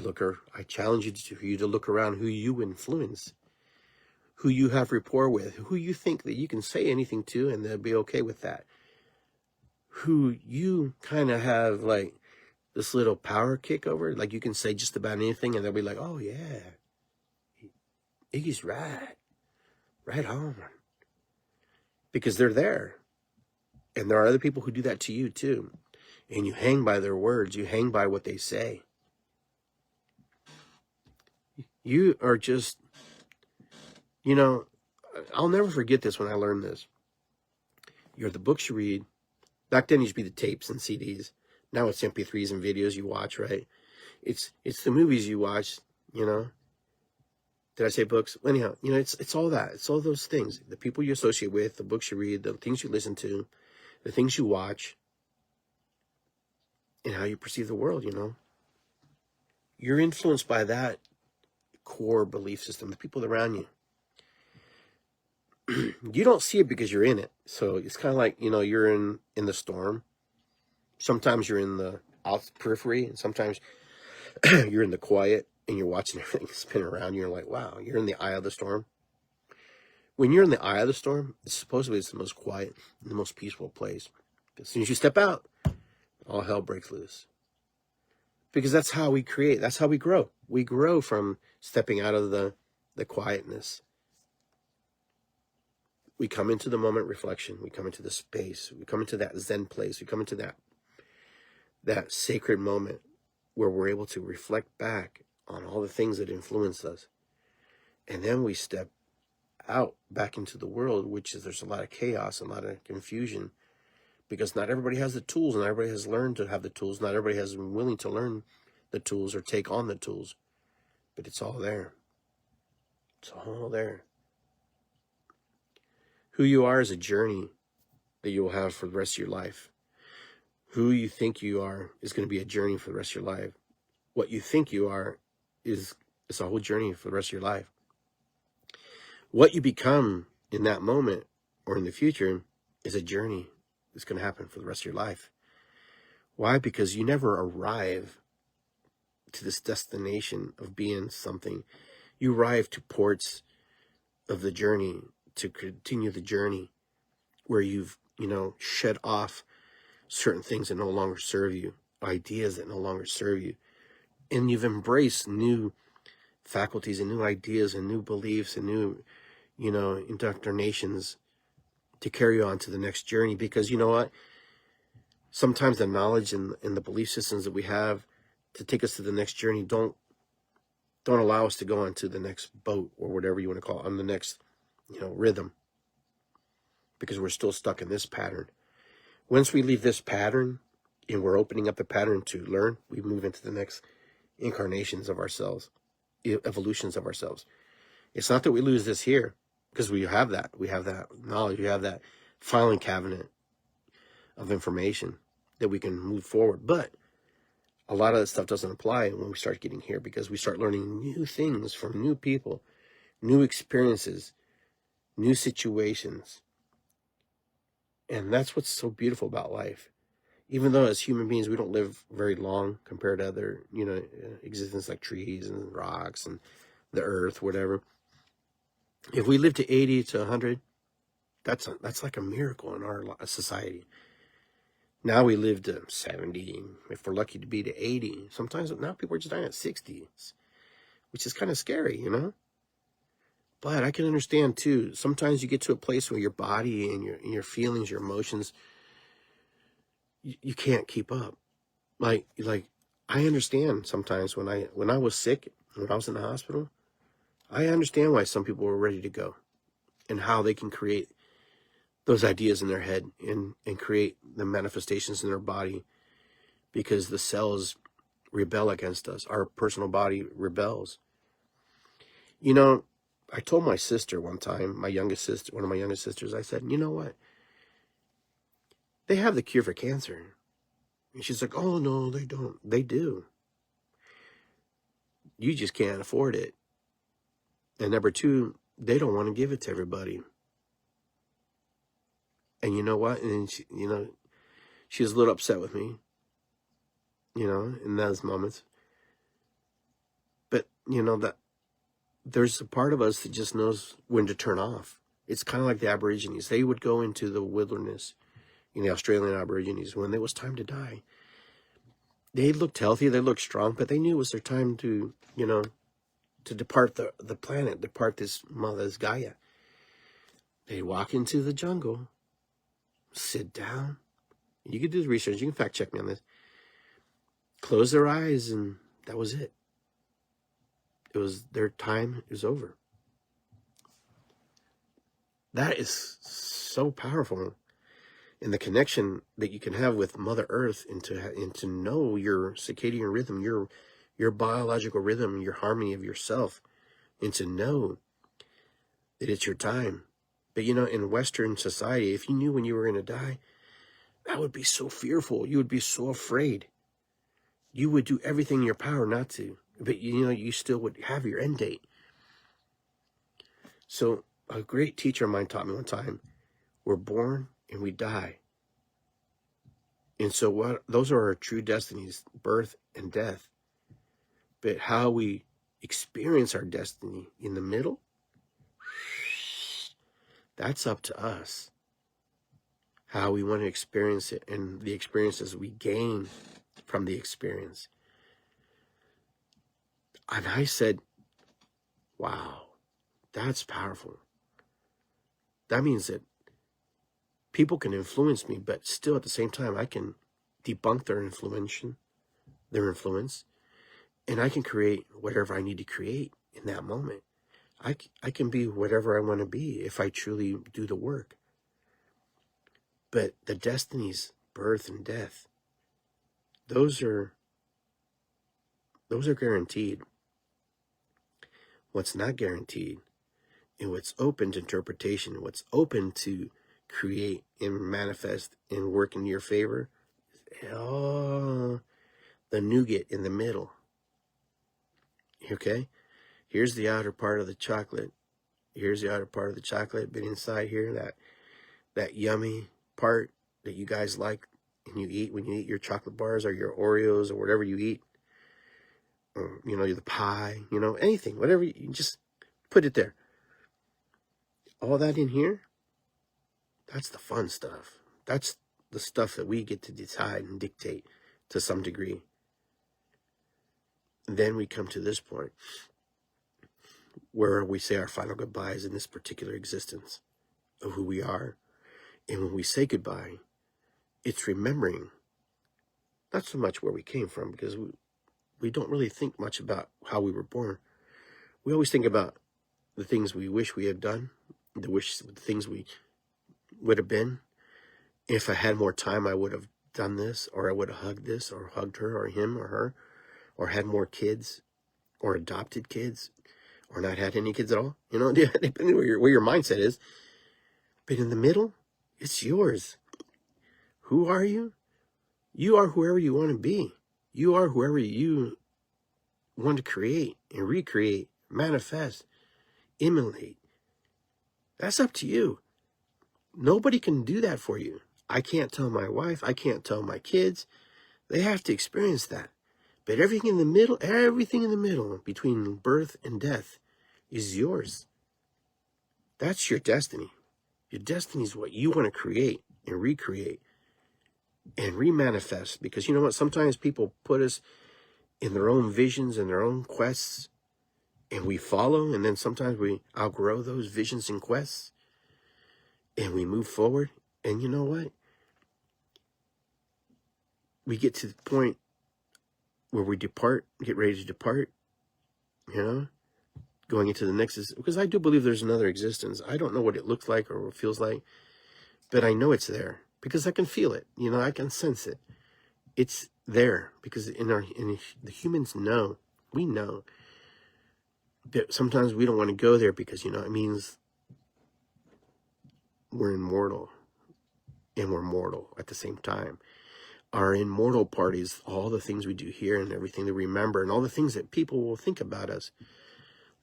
challenge you to look around who you influence, who you have rapport with, who you think that you can say anything to and they'll be okay with that. Who you kind of have like this little power kick over, like you can say just about anything and they'll be like, oh yeah, Iggy's right on. Because they're there. And there are other people who do that to you too. and you hang by their words. You hang by what they say. You are just, I'll never forget this when I learned this. You're the books you read. Back then it used to be the tapes and CDs. Now it's MP3s and videos you watch, right? It's the movies you watch, Did I say books? Anyhow, it's all that. It's all those things. The people you associate with, the books you read, the things you listen to, the things you watch, and how you perceive the world, You're influenced by that core belief system, the people around you. You don't see it because you're in it. So it's kind of like, you're in the storm. Sometimes you're in the periphery, and sometimes you're in the quiet, and you're watching everything spin around you. You're like, wow, you're in the eye of the storm. When you're in the eye of the storm, supposedly it's the most quiet, the most peaceful place. As soon as you step out, all hell breaks loose. Because that's how we create. That's how we grow. We grow from stepping out of the quietness. We come into the moment reflection. We come into the space. We come into that Zen place. We come into that sacred moment where we're able to reflect back on all the things that influence us. And then we step out back into the world, which is there's a lot of chaos, a lot of confusion, because not everybody has the tools, and not everybody has learned to have the tools. Not everybody has been willing to learn the tools or take on the tools. But it's all there. It's all there. Who you are is a journey that you will have for the rest of your life. Who you think you are is going to be a journey for the rest of your life. What you think you are is a whole journey for the rest of your life. What you become in that moment or in the future is a journey that's going to happen for the rest of your life. Why? Because you never arrive to this destination of being something. You arrive to ports of the journey to continue the journey where you've, shed off certain things that no longer serve you, ideas that no longer serve you. And you've embraced new faculties and new ideas and new beliefs and new, indoctrinations to carry on to the next journey. Because you know what? Sometimes the knowledge and the belief systems that we have to take us to the next journey don't allow us to go on to the next boat or whatever you want to call it, on the next, rhythm. Because we're still stuck in this pattern. Once we leave this pattern and we're opening up the pattern to learn, we move into the next incarnations of ourselves, evolutions of ourselves. It's not that we lose this here, because we have that. We have that knowledge. We have that filing cabinet of information that we can move forward. But a lot of that stuff doesn't apply when we start getting here, because we start learning new things from new people, new experiences, new situations. And that's what's so beautiful about life. Even though as human beings, we don't live very long compared to other, existence like trees and rocks and the earth, whatever. If we live to 80 to 100, that's like a miracle in our society. Now we live to 70, if we're lucky to be to 80. Sometimes now people are just dying at 60, which is kind of scary, But I can understand too, sometimes you get to a place where your body and your feelings, your emotions, you can't keep up. Like I understand sometimes when I was sick, when I was in the hospital, I understand why some people were ready to go and how they can create those ideas in their head and create the manifestations in their body, because the cells rebel against us. Our personal body rebels. I told my sister one time, one of my youngest sisters, I said, you know what? They have the cure for cancer. And she's like, oh, no, they don't. They do. You just can't afford it. And number two, they don't want to give it to everybody. And you know what? And she, she was a little upset with me, in those moments. But, that there's a part of us that just knows when to turn off. It's kind of like the Aborigines. They would go into the wilderness, the Australian Aborigines, when it was time to die. They looked healthy, they looked strong, but they knew it was their time to, to depart the planet, depart this Gaia. They walk into the jungle, sit down, You can do the research. You can fact check me on this. Close their eyes, and that was it. It was their time. It was over. That is so powerful. And the connection that you can have with Mother Earth, and to know your circadian rhythm, your biological rhythm, your harmony of yourself, and to know that it's your time. But in Western society, if you knew when you were going to die, that would be so fearful. You would be so afraid. You would do everything in your power not to. But you still would have your end date. So a great teacher of mine taught me one time, we're born and we die. And so those are our true destinies, birth and death. But how we experience our destiny in the middle, that's up to us. How we want to experience it, and the experiences we gain from the experience. And I said, wow, that's powerful. That means that people can influence me, but still at the same time, I can debunk their influence, and I can create whatever I need to create in that moment. I can be whatever I want to be if I truly do the work. But the destinies, birth and death, those are guaranteed. What's not guaranteed, and what's open to interpretation, what's open to create and manifest and work in your favor, the nougat in the middle. Okay? Here's the outer part of the chocolate. But inside here, that yummy part that you guys like and you eat when you eat your chocolate bars or your Oreos or whatever you eat, or, the pie, anything, whatever, you just put it there. All that in here, that's the fun stuff. That's the stuff that we get to decide and dictate to some degree. And then we come to this point where we say our final goodbyes in this particular existence of who we are. And when we say goodbye, it's remembering not so much where we came from, because we don't really think much about how we were born. We always think about the things we wish we had done, the things we would have been. If I had more time, I would have done this, or I would have hugged this, or hugged her, or him, or her, or had more kids, or adopted kids, or not had any kids at all. Depending where your mindset is. But in the middle, it's yours. Who are you? You are whoever you want to be. You are whoever you want to create and recreate, manifest, emulate. That's up to you. Nobody can do that for you. I can't tell my wife. I can't tell my kids. They have to experience that. But everything in the middle between birth and death is yours. That's your destiny. Your destiny is what you want to create and recreate and remanifest. Because you know what? Sometimes people put us in their own visions and their own quests, and we follow, and then sometimes we outgrow those visions and quests, and we move forward. And you know what? We get to the point where we depart, get ready to depart, going into the next, because I do believe there's another existence. I don't know what it looks like or what it feels like, but I know it's there because I can feel it. I can sense it. It's there because the humans know, we know that sometimes we don't want to go there because, it means we're immortal and we're mortal at the same time. Our immortal part is all the things we do here and everything that we remember and all the things that people will think about us.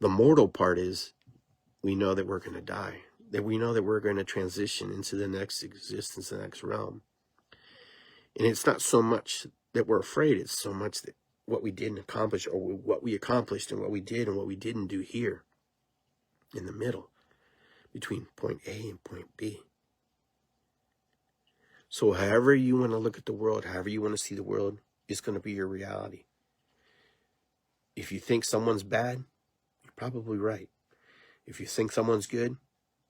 The mortal part is we know that we're going to die, that we know that we're going to transition into the next existence, the next realm. And it's not so much that we're afraid, it's so much that what we didn't accomplish, or what we accomplished and what we did and what we didn't do here in the middle between point A and point B. So however you want to look at the world, however you want to see the world, is going to be your reality. If you think someone's bad, you're probably right. If you think someone's good,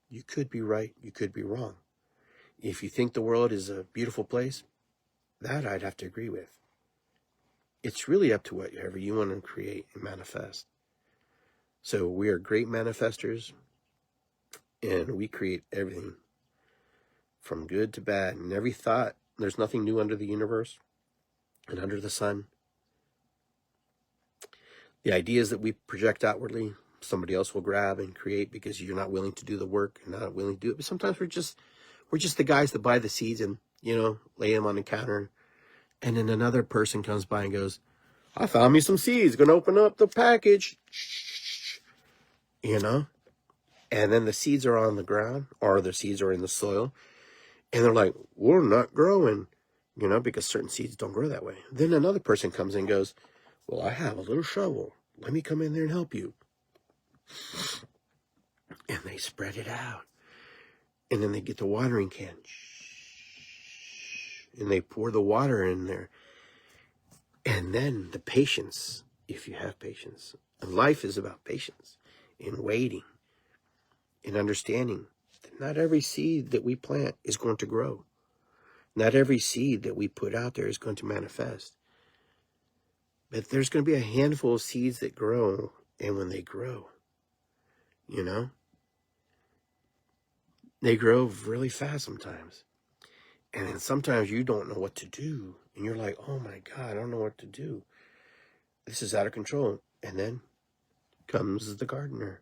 you could be right, you could be wrong. If you think the world is a beautiful place, That I'd have to agree with. It's really up to whatever you want to create and manifest. So we are great manifestors, and we create everything from good to bad. And every thought, there's nothing new under the universe and under the sun. The ideas that we project outwardly, somebody else will grab and create because you're not willing to do the work and not willing to do it. But sometimes we're just the guys that buy the seeds and, lay them on the counter. And then another person comes by and goes, I found me some seeds, gonna open up the package. And then the seeds are on the ground, or the seeds are in the soil. And they're like, we're not growing, because certain seeds don't grow that way. Then another person comes and goes, well, I have a little shovel. Let me come in there and help you. And they spread it out. And then they get the watering can. And they pour the water in there. And then the patience, if you have patience. And life is about patience and waiting and understanding that not every seed that we plant is going to grow. Not every seed that we put out there is going to manifest. But there's going to be a handful of seeds that grow. And when they grow, they grow really fast sometimes. And then sometimes you don't know what to do. And you're like, oh my God, I don't know what to do. This is out of control. And then comes the gardener.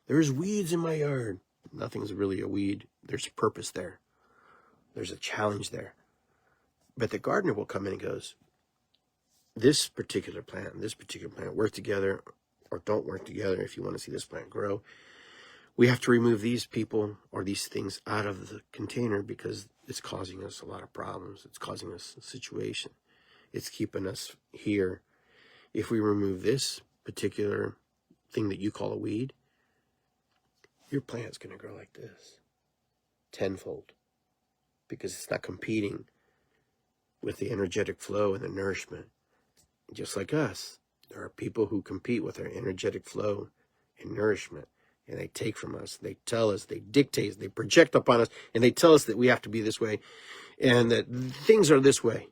There's weeds in my yard. Nothing's really a weed. There's a purpose there. There's a challenge there. But the gardener will come in and goes, this particular plant and this particular plant work together or don't work together if you want to see this plant grow. We have to remove these people or these things out of the container because it's causing us a lot of problems. It's causing us a situation. It's keeping us here. If we remove this particular thing that you call a weed, your plant's going to grow like this, tenfold, because it's not competing with the energetic flow and the nourishment. Just like us, there are people who compete with our energetic flow and nourishment. And they take from us, they tell us, they dictate, they project upon us, and they tell us that we have to be this way and that things are this way.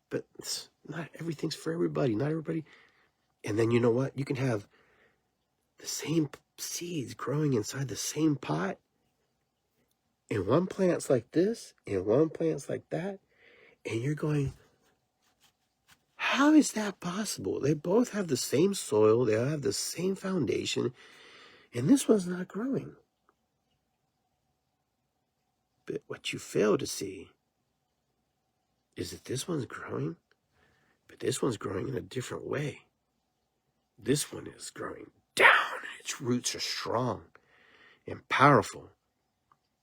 But not everything's for everybody, not everybody. And then you know what? You can have the same seeds growing inside the same pot. And one plant's like this, and one plant's like that. And you're going, how is that possible? They both have the same soil, they all have the same foundation. And this one's not growing. But what you fail to see is that this one's growing, but this one's growing in a different way. This one is growing down. Its roots are strong and powerful.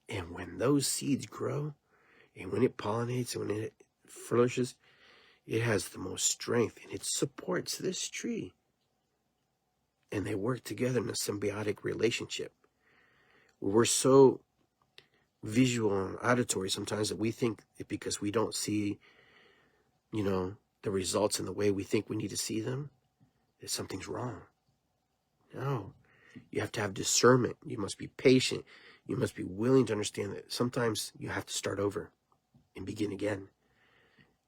And when those seeds grow, and when it pollinates, and when it flourishes, it has the most strength, and it supports this tree. And they work together in a symbiotic relationship. We're so visual and auditory sometimes that we think that because we don't see, the results in the way we think we need to see them, that something's wrong. No, you have to have discernment. You must be patient. You must be willing to understand that sometimes you have to start over and begin again.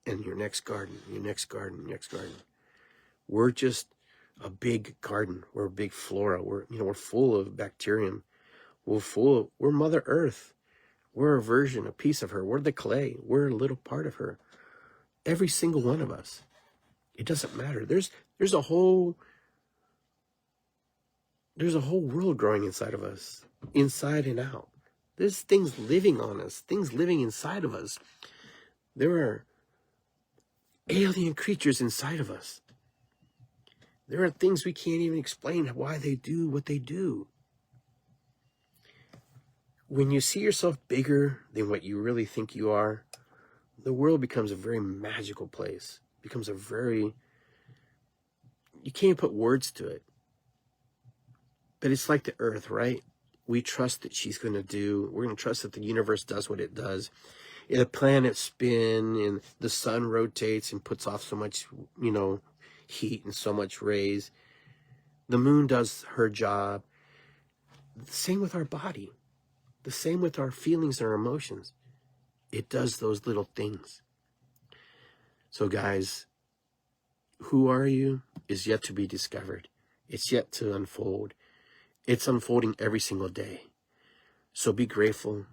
And your next garden, your next garden, your next garden. We're just a big garden. We're a big flora. We're full of bacterium. We're Mother Earth. We're a version, a piece of her. We're the clay. We're a little part of her. Every single one of us. It doesn't matter. There's a whole world growing inside of us, inside and out. There's things living on us, things living inside of us. There are alien creatures inside of us. There are things we can't even explain why they do what they do. When you see yourself bigger than what you really think you are, the world becomes a very magical place. It becomes you can't put words to it. But it's like the earth, right? We trust that we're going to trust that the universe does what it does. And the planets spin and the sun rotates and puts off so much, heat and so much rays. The moon does her job. The same with our body. The same with our feelings and our emotions. It does those little things. So guys, who are you is yet to be discovered. It's yet to unfold. It's unfolding every single day. So be grateful,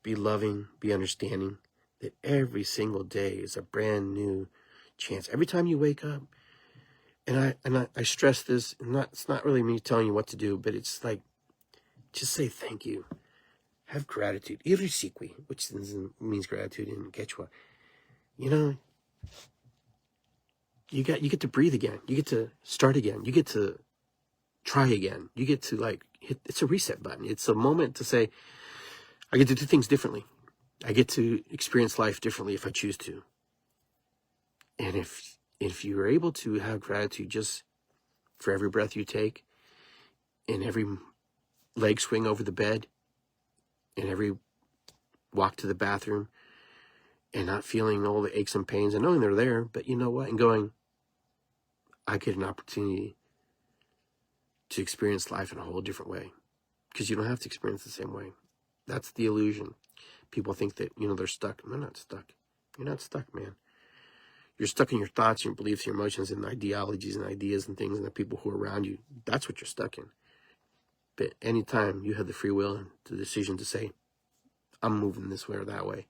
be loving, be understanding that every single day is a brand new chance. Every time you wake up, and I stress this, it's not really me telling you what to do, but it's like, just say thank you. Have gratitude. Irisikwi, which means gratitude in Quechua. You know, you get to breathe again. You get to start again. You get to try again. You get to it's a reset button. It's a moment to say, I get to do things differently. I get to experience life differently if I choose to. And if you're able to have gratitude just for every breath you take, and every leg swing over the bed, and every walk to the bathroom, and not feeling all the aches and pains and knowing they're there, but you know what? And going, I get an opportunity to experience life in a whole different way. Because you don't have to experience the same way. That's the illusion. People think that, they're stuck. They're not stuck. You're not stuck, man. You're stuck in your thoughts, your beliefs, your emotions, and ideologies and ideas and things and the people who are around you. That's what you're stuck in. But anytime you have the free will and the decision to say, I'm moving this way or that way.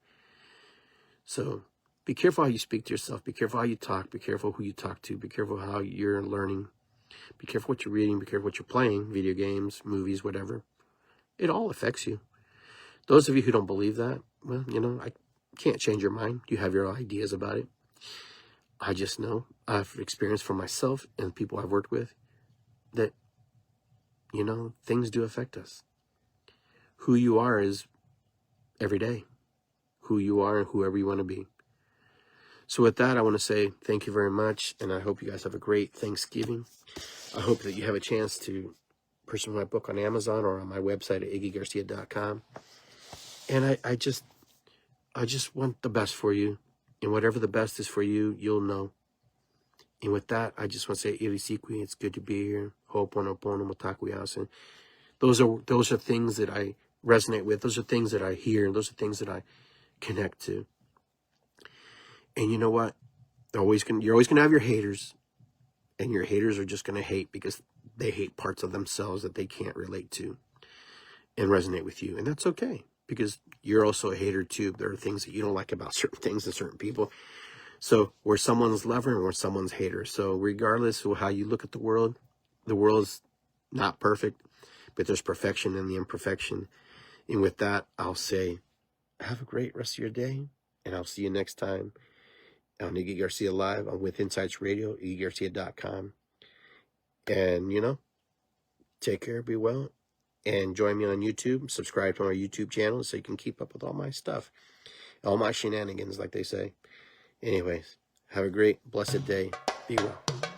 So be careful how you speak to yourself. Be careful how you talk. Be careful who you talk to. Be careful how you're learning. Be careful what you're reading. Be careful what you're playing. Video games, movies, whatever. It all affects you. Those of you who don't believe that, well, I can't change your mind. You have your ideas about it. I just know I've experienced for myself and people I've worked with that, things do affect us. Who you are is every day. Who you are and whoever you want to be. So with that, I want to say thank you very much, and I hope you guys have a great Thanksgiving. I hope that you have a chance to purchase my book on Amazon or on my website at iggygarcia.com. And I just want the best for you. And whatever the best is for you, you'll know. And with that, I just want to say, Irisikwi, it's good to be here. Ho'oponopono motakuyasen. Those are things that I resonate with. Those are things that I hear. Those are things that I connect to. And you know what? You're always gonna have your haters. And your haters are just gonna hate because they hate parts of themselves that they can't relate to and resonate with you. And that's okay. Because you're also a hater too. There are things that you don't like about certain things and certain people. So we're someone's lover and we're someone's hater. So regardless of how you look at the world's not perfect, but there's perfection in the imperfection. And with that, I'll say, have a great rest of your day. And I'll see you next time on Iggy Garcia Live on With Insights Radio, iggygarcia.com. And, take care, be well. And join me on YouTube. Subscribe to my YouTube channel so you can keep up with all my stuff. All my shenanigans, like they say. Anyways, have a great, blessed day. Be well.